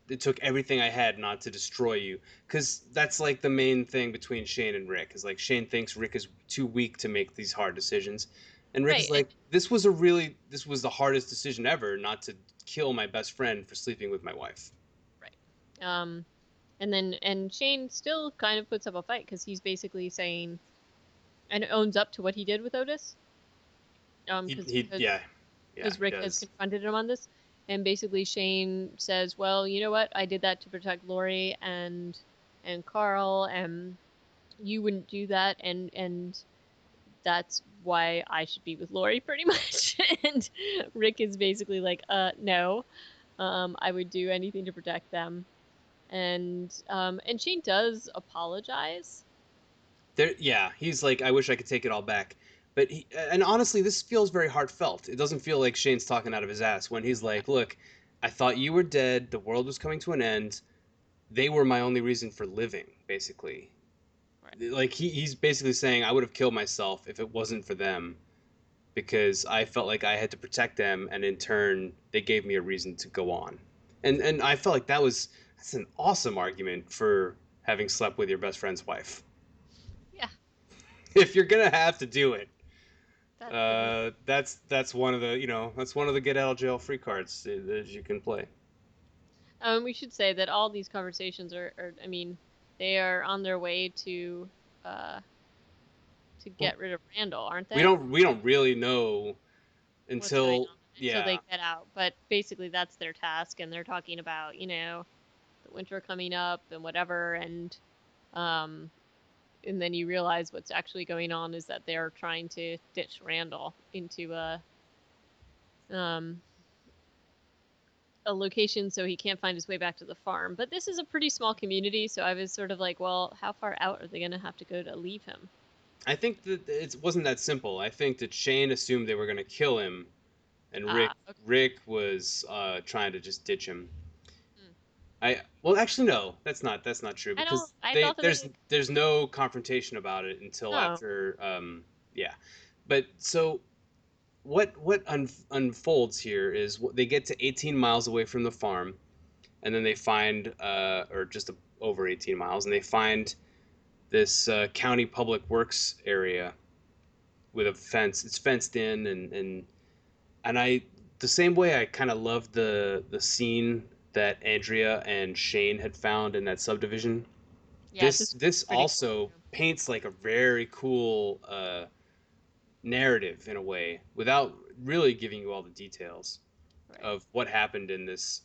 it took everything I had not to destroy you, because that's like the main thing between Shane and Rick is like Shane thinks Rick is too weak to make these hard decisions, and Rick is Right. And, like this was the hardest decision ever, not to kill my best friend for sleeping with my wife. right. And Shane still kind of puts up a fight because he's basically saying and owns up to what he did with Otis. Because He yeah, yeah, he Rick has does. confronted him on this, and basically Shane says, "Well, you know what? I did that to protect Lori and Carl, and you wouldn't do that, and that's why I should be with Lori, pretty much." And Rick is basically like, no, I would do anything to protect them." And Shane does apologize. There, yeah, he's like, I wish I could take it all back. But and honestly, this feels very heartfelt. It doesn't feel like Shane's talking out of his ass when he's Yeah, like, "Look, I thought you were dead. The world was coming to an end. They were my only reason for living, basically." right. Like he's basically saying, "I would have killed myself if it wasn't for them, because I felt like I had to protect them, and in turn, they gave me a reason to go on." And I felt like that's an awesome argument for having slept with your best friend's wife. Yeah, If you're gonna have to do it, that's the reason. that's one of the that's one of the get out of jail free cards that you can play. We should say that all these conversations I mean, they are on their way uh, to Well, get rid of Randall, aren't they? we don't really know What's going until on until they yeah. get out. But basically, that's their task, and they're talking about, the winter coming up and whatever, um, and then you realize what's actually going on is that they're trying to ditch Randall into um a location so he can't find his way back to the farm. But this is a pretty small community, so I was sort of like, well, how far out are they going to have to go to leave him? I think that it wasn't that simple. I think that Shane assumed they were going to kill him, and Ah, okay. Rick was trying to just ditch him. Hmm. I well, actually, no, that's not true, I don't. because I thought that they. there's no confrontation about it until No. after yeah. But so what unfolds here is they get to 18 miles away from the farm, and then they find or just over 18 miles, and they find this county public works area with a fence. It's fenced in, and I the same way I kind of loved the scene that Andrea and Shane had found in that subdivision. Yeah, this was This pretty cool also too. paints like a very cool narrative in a way, without really giving you all the details Right. of what happened in this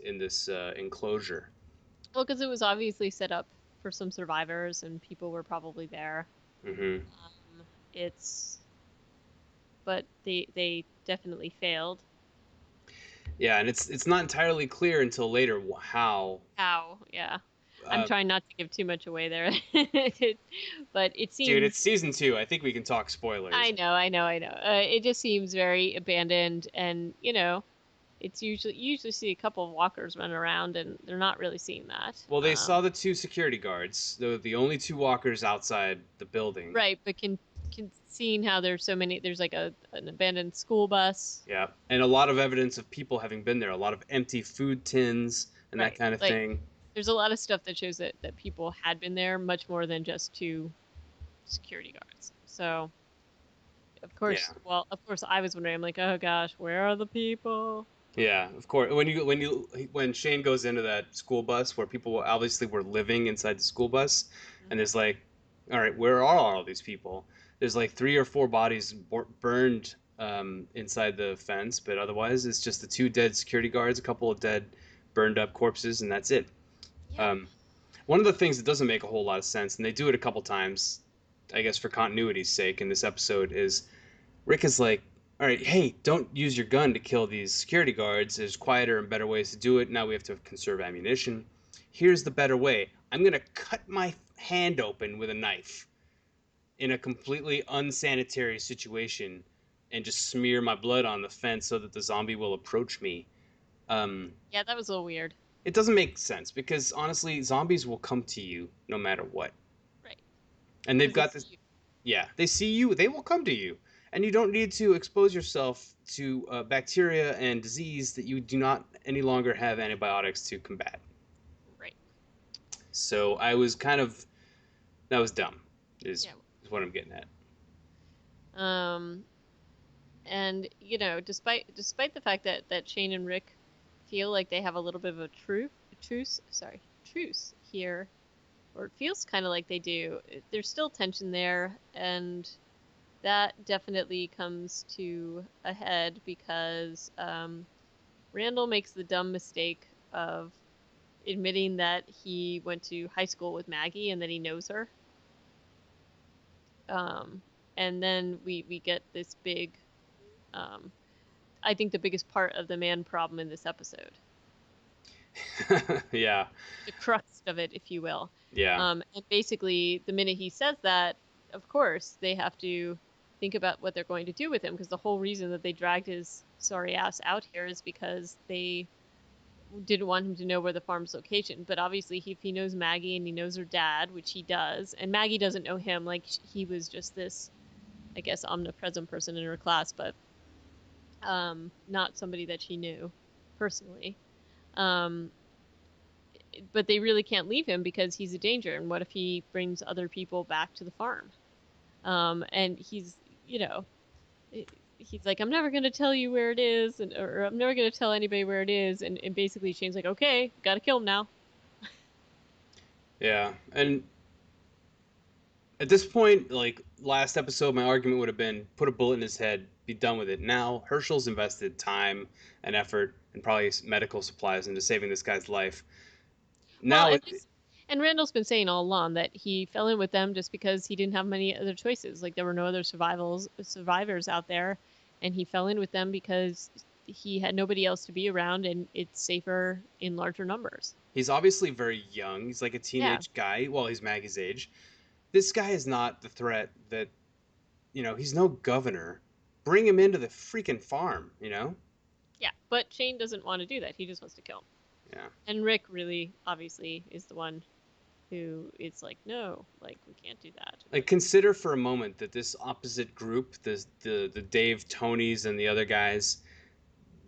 enclosure. Well, because it was obviously set up for some survivors, and people were probably there. Hmm. It's, but they definitely failed. Yeah, and it's not entirely clear until later how. How? Yeah. I'm Uh, trying not to give too much away there. But it Dude, it's seems season 2. I think we can talk spoilers. I know. It just seems very abandoned, and it's usually you usually see a couple of walkers running around, and they're not really seeing that. Well, they saw the two security guards, the only two walkers outside the building. Right, but can seeing how there's so many, there's like an abandoned school bus. Yeah, and a lot of evidence of people having been there, a lot of empty food tins and that Right, kind of like thing. there's a lot of stuff that shows that people had been there, much more than just two security guards. So Yeah. of course, I was wondering. I'm like, oh gosh, where are the people? Yeah, of course. When Shane goes into that school bus where people obviously were living inside the school bus, and Hmm. there's like, all right, where are all these people? There's like 3 or 4 bodies burned inside the fence, but otherwise it's just the two dead security guards, a couple of dead, burned up corpses, and that's it. Yeah, Um, One of the things that doesn't make a whole lot of sense, and they do it a couple times, I guess for continuity's sake in this episode, is Rick is like, all right, hey, don't use your gun to kill these security guards. There's quieter and better ways to do it. Now we have to conserve ammunition. Here's the better way. I'm going to cut my hand open with a knife in a completely unsanitary situation and just smear my blood on the fence so that the zombie will approach me. Um, yeah, that was a little weird. it doesn't make sense because honestly, zombies will come to you no matter what. Right, And they've because they got see this. you. Yeah, they see you, they will come to you. And you don't need to expose yourself to bacteria and disease that you do not any longer have antibiotics to combat. Right. So I was kind of, that was dumb, is, Yeah. is what I'm getting at. Um, and despite the fact that Shane and Rick feel like they have a little bit of a truce here, or it feels kind of like they do. There's still tension there, and that definitely comes to a head because Randall makes the dumb mistake of admitting that he went to high school with Maggie and that he knows her. Um, and then we get this big, um, I think the biggest part of the man problem in this episode, Yeah, the crux of it, if you will. yeah. And basically, the minute he says that, of course, they have to think about what they're going to do with him, because the whole reason that they dragged his sorry ass out here is because they didn't want him to know where the farm's location. But obviously, if he knows Maggie and he knows her dad, which he does, and Maggie doesn't know him, like he was just this, I guess, omnipresent person in her class, but not somebody that she knew personally. Um, but they really can't leave him because he's a danger. And what if he brings other people back to the farm? And you know, he's like, I'm never going to tell you where it is, or I'm never going to tell anybody where it is. And basically, Shane's like, okay, got to kill him now. Yeah. And at this point, like last episode, my argument would have been put a bullet in his head, be done with it. Now, Herschel's invested time and effort and probably medical supplies into saving this guy's life. Well, Now, and Randall's been saying all along that he fell in with them just because he didn't have many other choices. Like there were no other survivors out there, and he fell in with them because he had nobody else to be around, and it's safer in larger numbers. he's obviously very young. He's like a Yeah, teenage guy. Well, he's Maggie's age. This guy is not the threat that, he's no governor. Bring him into the freaking farm. yeah. But Shane doesn't want to do that. He just wants to kill him. Yeah. And Rick really, obviously, is the one who is like, no, like we can't do that. Like consider for a moment that this opposite group, the Dave Tonys and the other guys,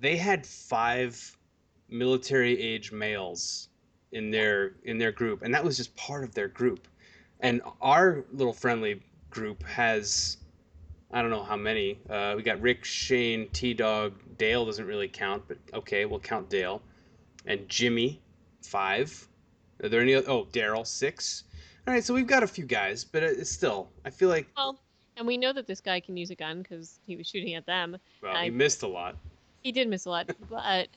they had 5 military age males in Yeah, their group, and that was just part of their group. right. And our little friendly group has, I don't know how many. We got Rick, Shane, T Dog, Dale doesn't really count, but okay, we'll count Dale, and Jimmy, 5. Are there any? Oh, Daryl, 6. All right, so we've got a few guys, but it's still, I feel like, Well, and we know that this guy can use a gun because he was shooting at them. well, he I missed a lot. He did miss a lot, but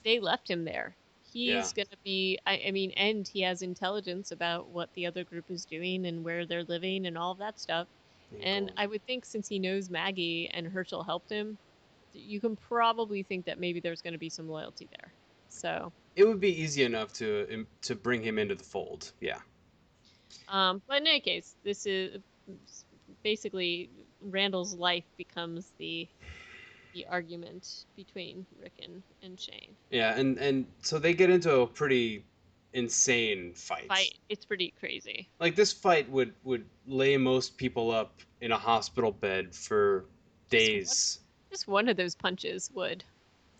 they left him there. Yeah, He's going to be, I mean, and he has intelligence about what the other group is doing and where they're living and all of that stuff. ain't And going. I would think since he knows Maggie and Herschel helped him, you can probably think that maybe there's going to be some loyalty there. So, It would be easy enough to bring him into the fold. Yeah. but in any case, this is basically Randall's life becomes the argument between Rick and Shane. Yeah, and so they get into a pretty insane fight. Fight, it's pretty crazy. Like this fight would lay most people up in a hospital bed for Just one, days. just one of those punches would.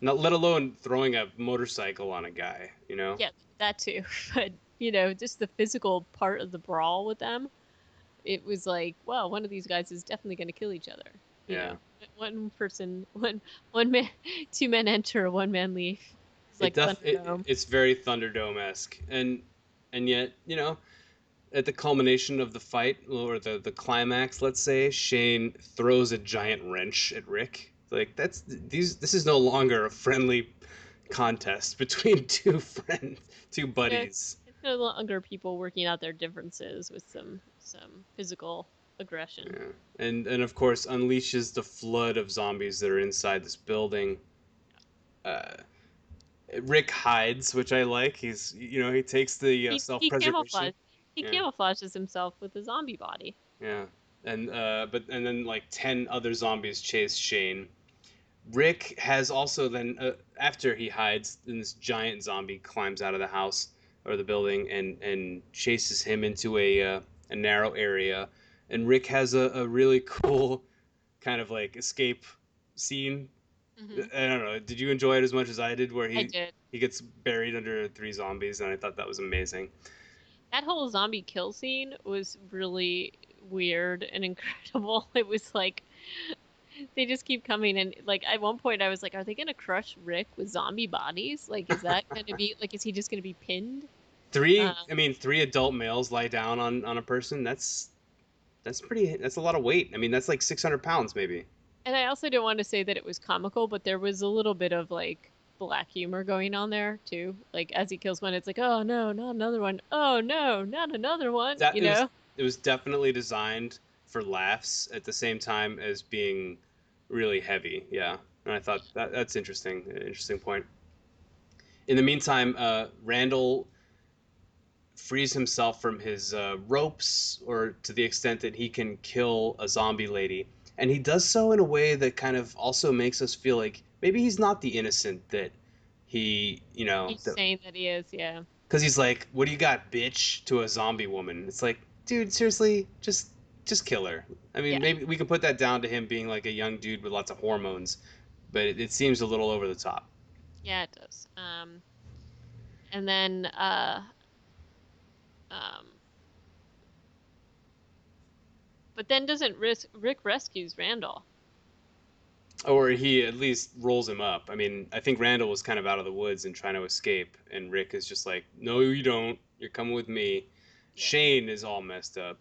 Not let alone throwing a motorcycle on a guy, you know? Yeah, that too. But just the physical part of the brawl with them, it was like, well, one of these guys is definitely going to kill each other. You Yeah. know, one person, one man, two men enter, one man leave. It's It like def Thunderdome. it's very Thunderdome-esque. And yet, at the culmination of the fight or the climax, let's say, Shane throws a giant wrench at Rick. Like this is no longer a friendly contest between two buddies. It's no longer people working out their differences with some physical aggression. Yeah. And of course unleashes the flood of zombies that are inside this building. Uh, Rick hides, which I like. He takes the He self-preservation. he Yeah. camouflages himself with a zombie body. Yeah. And then like 10 other zombies chase Shane. Rick has also then after he hides, then this giant zombie climbs out of the house or the building and chases him into a narrow area. And Rick has a really cool kind of like escape scene. Hmm. I don't know. Did you enjoy it as much as I did? Where I he did. he gets buried under three zombies, and I thought that was amazing. That whole zombie kill scene was really weird and incredible. It was like they just keep coming, and like at one point I was like, are they gonna crush Rick with zombie bodies? Like, is that gonna be like, is he just gonna be pinned? Three, Um, I mean, three adult males lie down on a person. That's pretty. That's a lot of weight. I mean, that's like 600 pounds, maybe. and I also don't want to say that it was comical, but there was a little bit of like black humor going on there too. Like as he kills one, it's like, oh no, not another one. Oh no, not another one. That it was definitely designed for laughs at the same time as being really heavy. Yeah, and I thought that's interesting. An interesting point. In the meantime, Randall frees himself from his ropes, or to the extent that he can kill a zombie lady, and he does so in a way that kind of also makes us feel like maybe he's not the innocent that he, He's saying that he is, yeah, because he's like, "What do you got, bitch?" to a zombie woman. It's like, dude, seriously, just kill her. I mean, yeah, maybe we can put that down to him being like a young dude with lots of hormones, but it seems a little over the top. yeah, it does. And then um, but then doesn't Rick rescues Randall? Or he at least rolls him up. I mean, I think Randall was kind of out of the woods and trying to escape, and Rick is just like, "No, you don't. You're coming with me." Yeah, Shane is all messed up,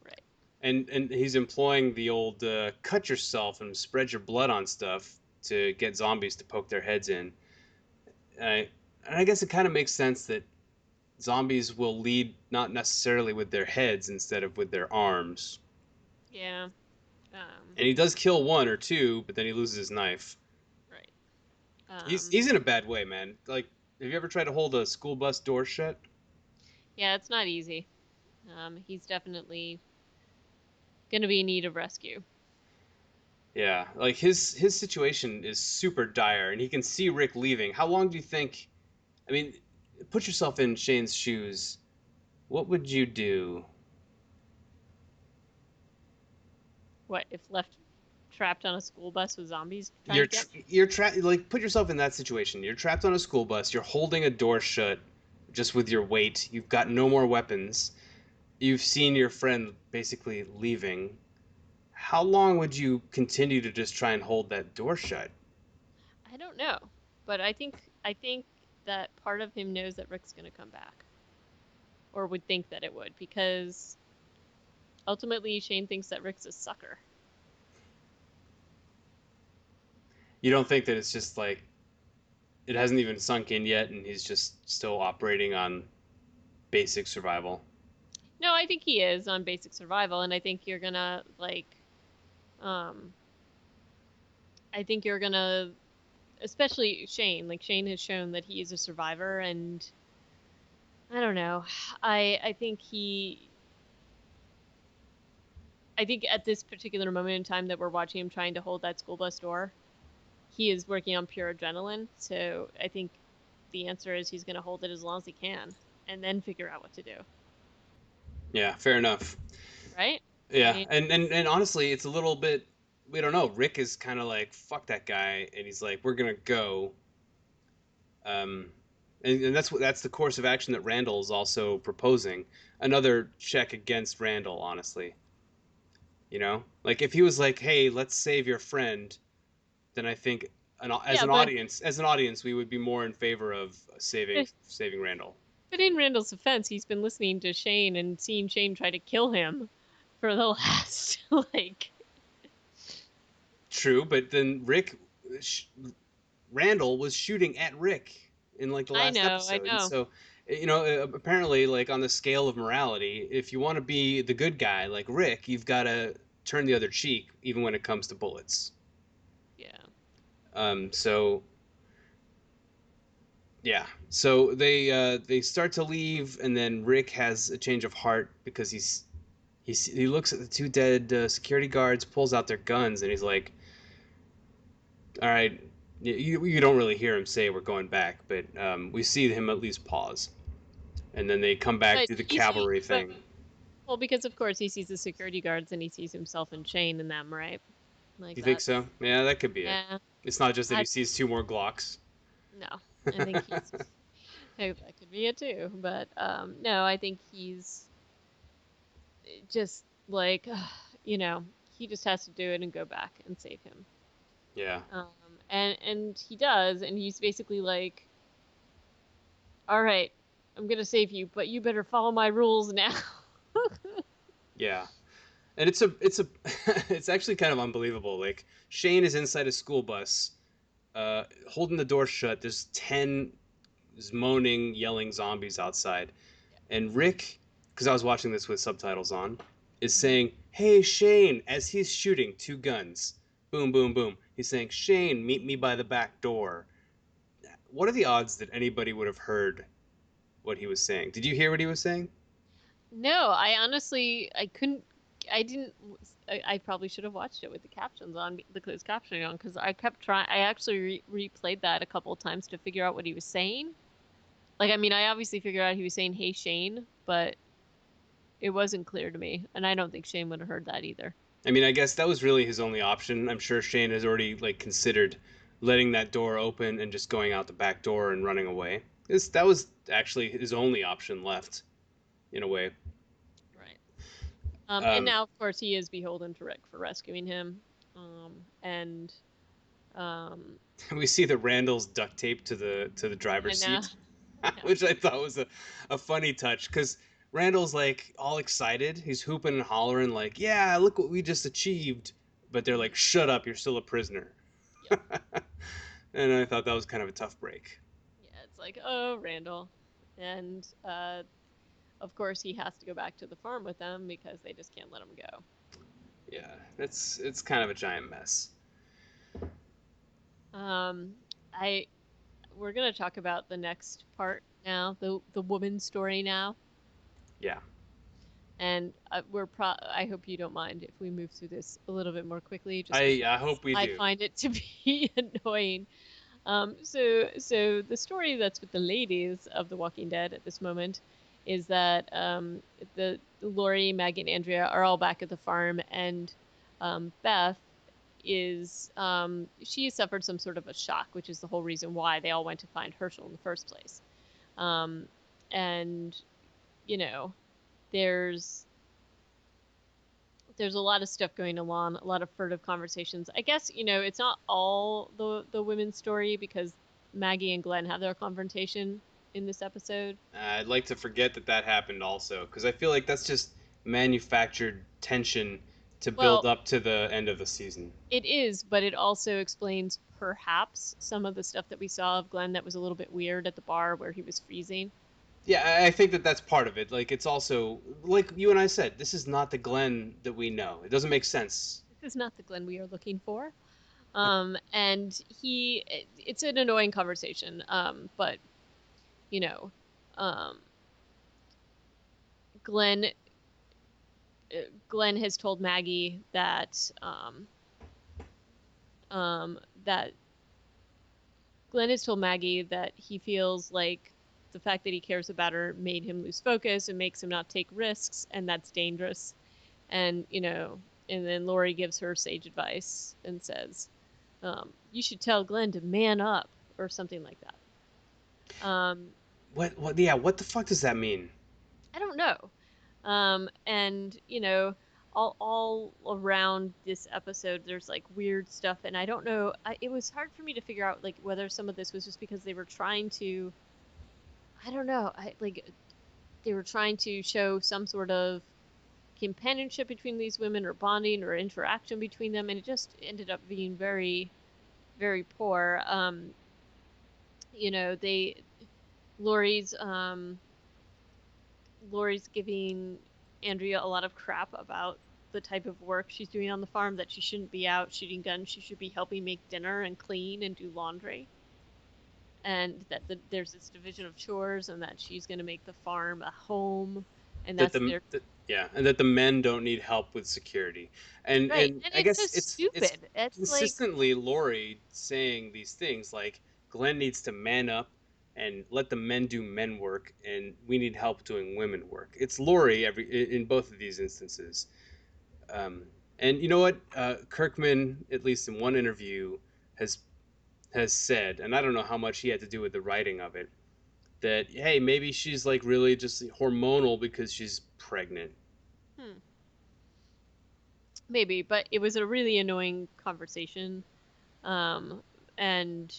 right. and he's employing the old cut yourself and spread your blood on stuff to get zombies to poke their heads in. And I guess it kind of makes sense that zombies will lead not necessarily with their heads instead of with their arms. Yeah, um, And he does kill one or two, but then he loses his knife. right. He's in a bad way, man. Like, have you ever tried to hold a school bus door shut? Yeah, it's not easy. He's definitely gonna be in need of rescue. Yeah, like his situation is super dire, and he can see Rick leaving. How long do you think? I mean, put yourself in Shane's shoes. What would you do? What if left trapped on a school bus with zombies trying You're to get me? you're trapped. Like, put yourself in that situation. You're trapped on a school bus. You're holding a door shut, just with your weight. You've got no more weapons. You've seen your friend basically leaving. How long would you continue to just try and hold that door shut? I don't know, but I think that part of him knows that Rick's gonna come back, or would think that it would, because ultimately Shane thinks that Rick's a sucker. You don't think that it's just like it hasn't even sunk in yet, and he's just still operating on basic survival. No, I think he is on basic survival, and I think you're gonna like, um, I think you're gonna, especially Shane. Like Shane has shown that he is a survivor, and I don't know. I think I think at this particular moment in time that we're watching him trying to hold that school bus door, he is working on pure adrenaline. So I think the answer is he's going to hold it as long as he can, and then figure out what to do. Yeah, fair enough. Right? I Yeah, mean, and honestly, it's a little bit, we don't know. Rick is kind of like fuck that guy, and he's like, we're gonna go. Um, and that's the course of action that Randall is also proposing. Another check against Randall, honestly. You know, like if he was like, hey, let's save your friend, then I think yeah, but as an audience, we would be more in favor of saving Randall. but in Randall's defense, he's been listening to Shane and seeing Shane try to kill him for the last like. True, but then sh- Randall was shooting at Rick in like the last I episode, and know. so apparently, like on the scale of morality, if you want to be the good guy like Rick, you've got to turn the other cheek, even when it comes to bullets. Yeah. So yeah, so they start to leave, and then Rick has a change of heart because he looks at the two dead security guards, pulls out their guns, and he's like, "All right." You don't really hear him say we're going back, but we see him at least pause, and then they come back But do the he see, cavalry but thing. well, because of course he sees the security guards and he sees himself and Shane in them, right? Do Like you think that's so? Yeah, that could be it. yeah. It's not just that he That's sees two more Glocks. no. I think he's that could be it too. But no, I think he's just like he just has to do it and go back and save him. Yeah, And he does, and he's basically like, all right, I'm gonna save you, but you better follow my rules now. yeah, and it's a it's actually kind of unbelievable. Like Shane is inside a school bus, holding the door shut. There's 10 moaning, yelling zombies outside, and Rick, because I was watching this with subtitles on, is Mhm. saying, "Hey Shane," as he's shooting two guns. Boom, boom, boom. He's saying, "Shane, meet me by the back door." What are the odds that anybody would have heard what he was saying? Did you hear what he was saying? No, I honestly I couldn't. I didn't. I probably should have watched it with the captions on, the closed captioning on, because I kept trying. I actually replayed that a couple of times to figure out what he was saying. Like, I mean, I obviously figured out he was saying "Hey Shane," but it wasn't clear to me, and I don't think Shane would have heard that either. I mean, I guess that was really his only option. I'm sure Shane has already like considered letting that door open and just going out the back door and running away. That was actually his only option left, in a way. Right. And Um, now, of course, he is beholden to Rick for rescuing him. And um, we see the Randall's duct tape to the I driver's know, seat, yeah, which I thought was a funny touch because Randall's like all excited. He's hooping and hollering like, "Yeah, look what we just achieved!" But they're mhm, like, "Shut up, you're still a prisoner." yep, And I thought that was kind of a tough break. yeah. It's like, oh, Randall, and of course, he has to go back to the farm with them because they just can't let him go. Yeah, it's kind of a giant mess. Um, I We're gonna talk about the next part now, the woman's story now, Yeah, and I hope you don't mind if we move through this a little bit more quickly, just I because hope we I do. find it to be annoying. So the story that's with the ladies of The Walking Dead at this moment is that the Lori, Maggie, and Andrea are all back at the farm, and Beth is she has suffered some sort of a shock, which is the whole reason why they all went to find Herschel in the first place. Um, and you know, there's there's a lot of stuff going on, a lot of furtive conversations. I guess, it's not all the women's story because Maggie and Glenn have their confrontation in this episode. I'd like to forget that that happened also because I feel like that's just manufactured tension to build Well, up to the end of the season. it is, but it also explains perhaps some of the stuff that we saw of Glenn that was a little bit weird at the bar where he was freezing. Yeah, I think that that's part of it. Like it's also like you and I said, this is not the Glenn that we know. It doesn't make sense. This is not the Glenn we are looking for. And it's an annoying conversation. But you know, um, Glenn Glenn has told Maggie that Glenn has told Maggie that he feels like the fact that he cares about her made him lose focus and makes him not take risks, and that's dangerous. And and then Lori gives her sage advice and says, "You should tell Glenn to man up," or something like that. Um, What? Yeah. What the fuck does that mean? I don't know. And all around this episode, there's like weird stuff, and I don't know. It was hard for me to figure out like whether some of this was just because they were trying to. I don't know. I like they were trying to show some sort of companionship between these women, or bonding, or interaction between them, and it just ended up being very, very poor. They Lori's Lori's giving Andrea a lot of crap about the type of work she's doing on the farm, that she shouldn't be out shooting guns, she should be helping make dinner and clean and do laundry, and that there's this division of chores, and that she's going to make the farm a home, and That that's their yeah, and that the men don't need help with security. and right. and And I it's so guess it's stupid. It's like, consistently Lori saying these things like Glenn needs to man up and let the men do men work, and we need help doing women work. It's Lori in both of these instances. um, and you know what, Kirkman, at least in one interview, has has said, and I don't know how much he had to do with the writing of it, that hey, maybe she's like really just hormonal because she's pregnant. hmm, maybe, but it was a really annoying conversation. And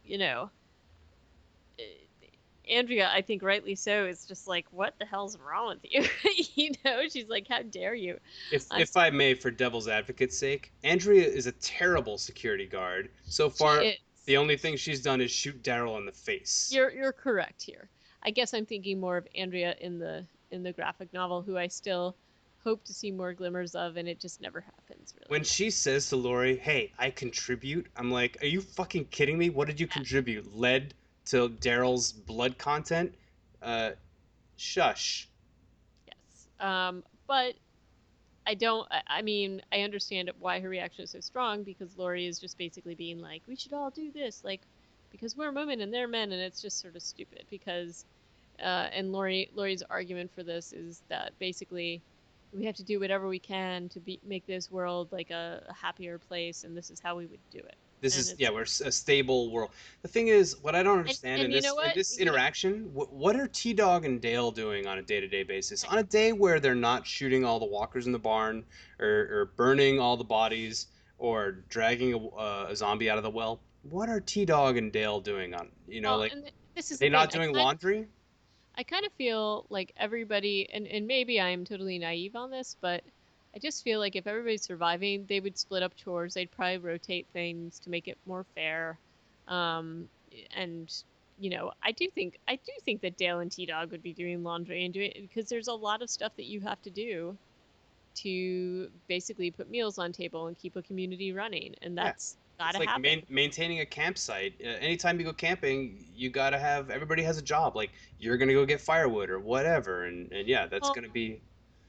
you know eh, Andrea, I think rightly so, is just like, what the hell's wrong with you? She's like, how dare you? I'm If I may, for devil's advocate's sake, Andrea is a terrible security guard. So She far, is. the only thing she's done is shoot Daryl in the face. You're correct here. I guess I'm thinking more of Andrea in the graphic novel, who I still hope to see more glimmers of, and it just never happens When really. she says to Lori, "Hey, I contribute," I'm like, "Are you fucking kidding me? What did you contribute? Lead to Daryl's blood content?" Uh, Shush. Yes. But I don't. I mean, I understand why her reaction is so strong, because Lori is just basically being like, "We should all do this," like, because we're women and they're men, and it's just sort of stupid. Because, and Lori's argument for this is that basically we have to do whatever we can to make this world like a happier place, and this is how we would do it. This And is, it's yeah, we're a stable world. The thing is, what I don't understand and you know in what? this interaction, what are T Dog and Dale doing on a day-to-day basis? Right. On a day where they're not shooting all the walkers in the barn, or burning all the bodies, or dragging a zombie out of the well, what are T Dog and Dale doing on, Well, like, and this are is the they thing. not doing laundry? I kind of feel like everybody, and maybe I'm totally naive on this, but I just feel like if everybody's surviving, they would split up chores. They'd probably rotate things to make it more fair. Um, and I do think that Dale and T Dog would be doing laundry and doing, because there's a lot of stuff that you have to do to basically put meals on table and keep a community running, and Yeah. that's It's gotta like happen. maintaining a campsite. Anytime you go camping, you gotta have, everybody has a job. Like, you're gonna go get firewood or whatever, and yeah, that's Well, gonna be.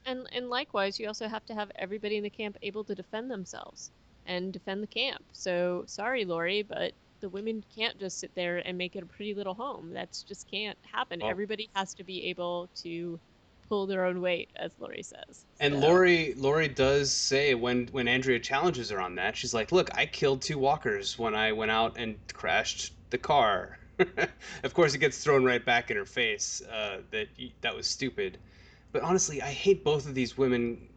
and likewise, you also have to have everybody in the camp able to defend themselves and defend the camp. So sorry, Lori, but the women can't just sit there and make it a pretty little home. That's just can't happen. Well, Everybody has to be able to pull their own weight, as Lori says. and So Lori does say, when Andrea challenges her on that, she's like, "Look, I killed two walkers when I went out and crashed the car." Of course, it gets thrown right back in her face, that was stupid. But honestly, I hate both of these women,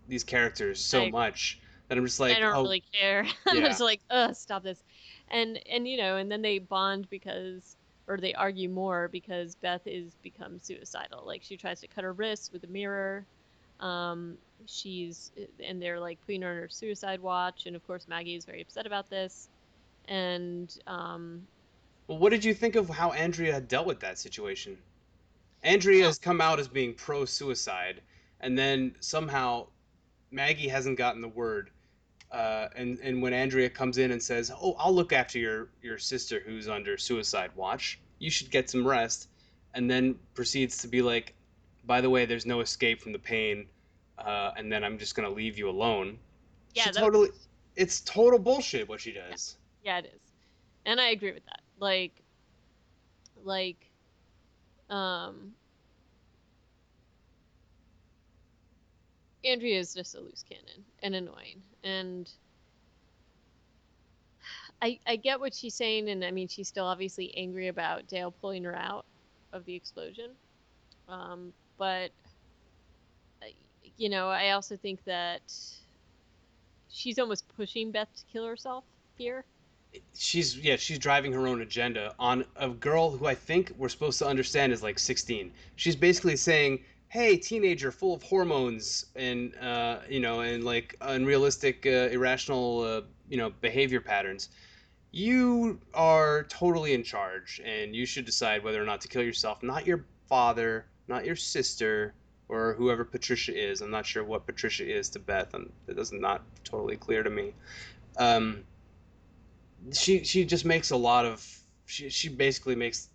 these characters, so I agree. much that I'm just I like, don't oh really care. I'm yeah. just like, ugh, stop this. And then they bond because, or they argue more because Beth is become suicidal. Like, she tries to cut her wrists with a mirror. Um, and they're like putting her on her suicide watch, and of course Maggie is very upset about this. And Well, what did you think of how Andrea had dealt with that situation? Andrea well, has come out as being pro suicide, and then somehow Maggie hasn't gotten the word. And when Andrea comes in and says, "Oh, I'll look after your sister who's under suicide watch. You should get some rest," and then proceeds to be like, "By the way, there's no escape from the pain, and then I'm just gonna leave you alone." She Yeah, that was totally, it's total bullshit what she yeah. does. Yeah, it is. And I agree with that. Like um Andrea is just a loose cannon and annoying. And I get what she's saying, and I mean she's still obviously angry about Dale pulling her out of the explosion. But I also think that she's almost pushing Beth to kill herself here. She's driving her own agenda on a girl who I think we're supposed to understand is like 16. She's basically saying, "Hey, teenager, full of hormones and and like unrealistic, irrational, behavior patterns. You are totally in charge, and you should decide whether or not to kill yourself. Not your father, not your sister, or whoever Patricia is. I'm not sure what Patricia is to Beth. That does not totally clear to me. Um, she just makes a lot of she basically makes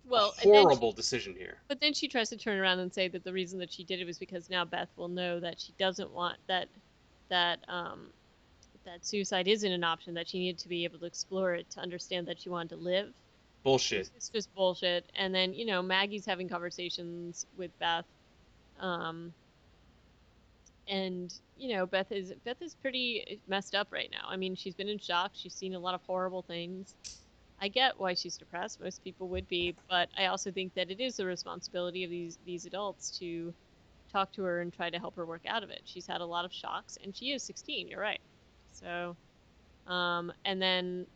a Well, and then horrible decision here. but then she tries to turn around and say that the reason that she did it was because now Beth will know that she doesn't want that that suicide isn't an option, that she needed to be able to explore it to understand that she wanted to live, which Bullshit. is just bullshit. And then, Maggie's having conversations with Beth. Um, and Beth is pretty messed up right now. I mean, she's been in shock. She's seen a lot of horrible things. I get why she's depressed. Most people would be, but I also think that it is the responsibility of these adults to talk to her and try to help her work out of it. She's had a lot of shocks, and she is 16. You're right. So, and then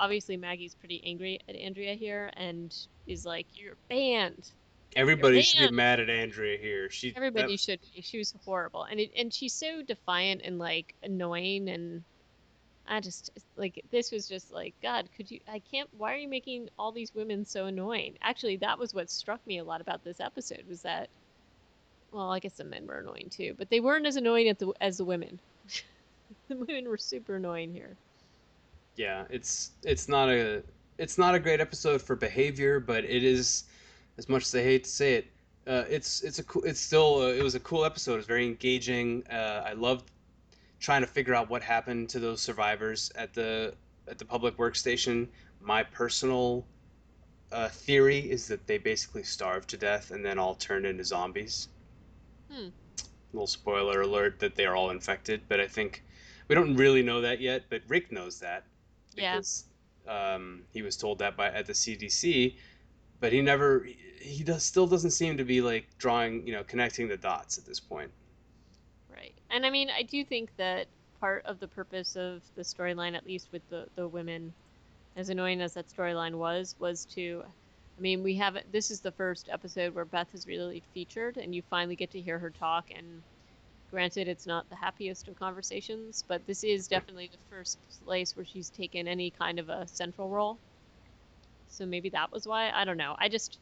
obviously Maggie's pretty angry at Andrea here, and is like, "You're banned. You're Everybody should be banned." mad at Andrea here. She that Everybody should be. She was horrible, and she's so defiant and like annoying, and I just like this was just like, God, could you? I can't. Why are you making all these women so annoying? Actually, that was what struck me a lot about this episode was that, well, I guess the men were annoying too, but they weren't as annoying as the women. The women were super annoying here. Yeah, it's not a great episode for behavior, but it is, as much as I hate to say it, it's a cool it's still it was a cool episode. It was very engaging. I loved trying to figure out what happened to those survivors at the public workstation. My personal theory is that they basically starved to death and then all turned into zombies. Hmm. Little spoiler alert that they are all infected, but I think we don't really know that yet. But Rick knows that Yeah. because he was told that by at the CDC, but he never he does still doesn't seem to be like drawing connecting the dots at this point. Right. And I mean, I do think that part of the purpose of the storyline, at least with the women, as annoying as that storyline was to, I mean, we have this is the first episode where Beth is really featured, and you finally get to hear her talk. And granted, it's not the happiest of conversations, but this is definitely the first place where she's taken any kind of a central role. So maybe that was why. I don't know. I just,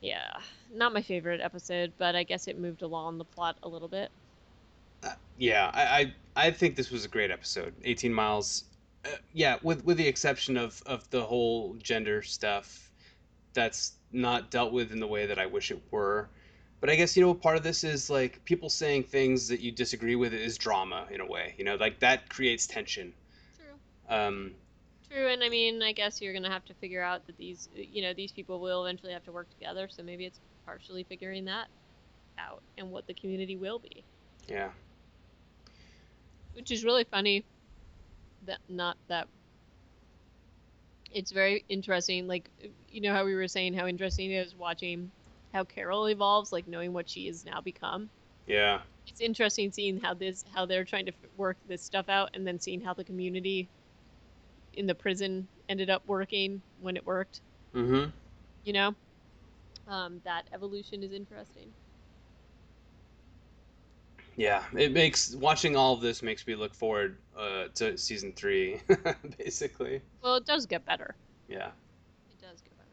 yeah, not my favorite episode, but I guess it moved along the plot a little bit. Yeah, I think this was a great episode. 18 Miles. Yeah, with the exception of the whole gender stuff that's not dealt with in the way that I wish it were. But I guess part of this is like people saying things that you disagree with is drama in a way. Like that creates tension. True. Um, True, and I mean, I guess you're gonna have to figure out that these people will eventually have to work together. So maybe it's partially figuring that out and what the community will be, yeah. which is really funny. That not that it's very interesting. Like how we were saying how interesting it is watching how Carol evolves, like knowing what she has now become. Yeah. It's interesting seeing how they're trying to work this stuff out, and then seeing how the community in the prison ended up working when it worked. Mm-hmm. You know, that evolution is interesting. Yeah. It makes watching all of this makes me look forward to season three, basically. Well, it does get better. Yeah. It does get better.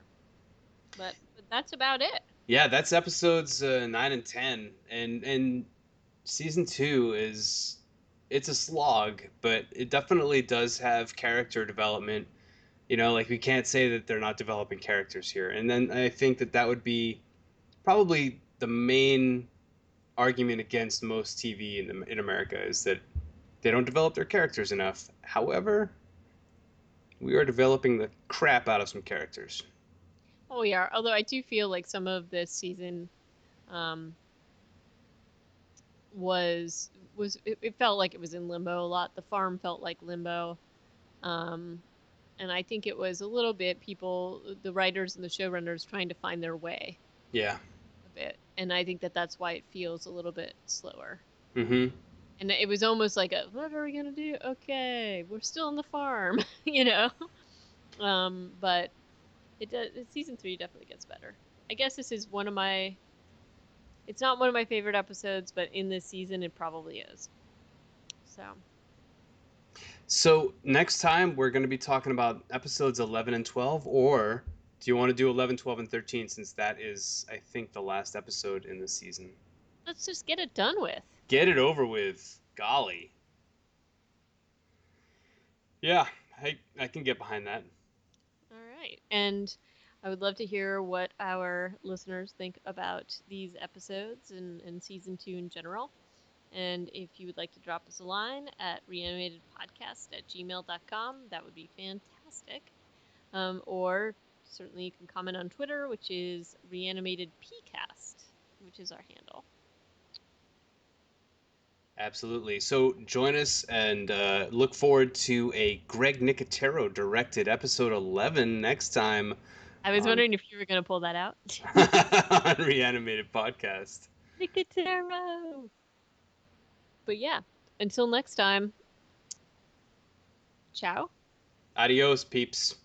But that's about it. Yeah, that's episodes 9 and 10, and season two it's a slog, but it definitely does have character development. You know, like we can't say that they're not developing characters here. And then I think that that would be probably the main argument against most TV in America is that they don't develop their characters enough. However, we are developing the crap out of some characters. Oh yeah, although I do feel like some of this season um it felt like it was in limbo a lot. The farm felt like limbo. Um and I think it was a little bit people, the writers and the showrunners trying to find their way Yeah. a bit. And I think that that's why it feels a little bit slower. Mm-hmm. And it was almost like a, what are we going to do? Okay, we're still on the farm, you know? But it does, season 3 definitely gets better. I guess this is one of my, it's not one of my favorite episodes, but in this season it probably is. So, So next time we're going to be talking about episodes 11 and 12, or do you want to do 11, 12, and 13 since that is, I think, the last episode in the season? let's just get it done with. Get it over with. Golly. Yeah, I can get behind that. All right. And I would love to hear what our listeners think about these episodes and season 2 in general. And if you would like to drop us a line at reanimatedpodcast@gmail.com, that would be fantastic. Or certainly you can comment on Twitter, which is reanimatedpcast, which is our handle. Absolutely. So join us and look forward to a Greg Nicotero directed episode 11 next time I was on, wondering if you were going to pull that out. on Reanimated Podcast. Nicotero! But yeah, until next time, ciao. Adios, peeps.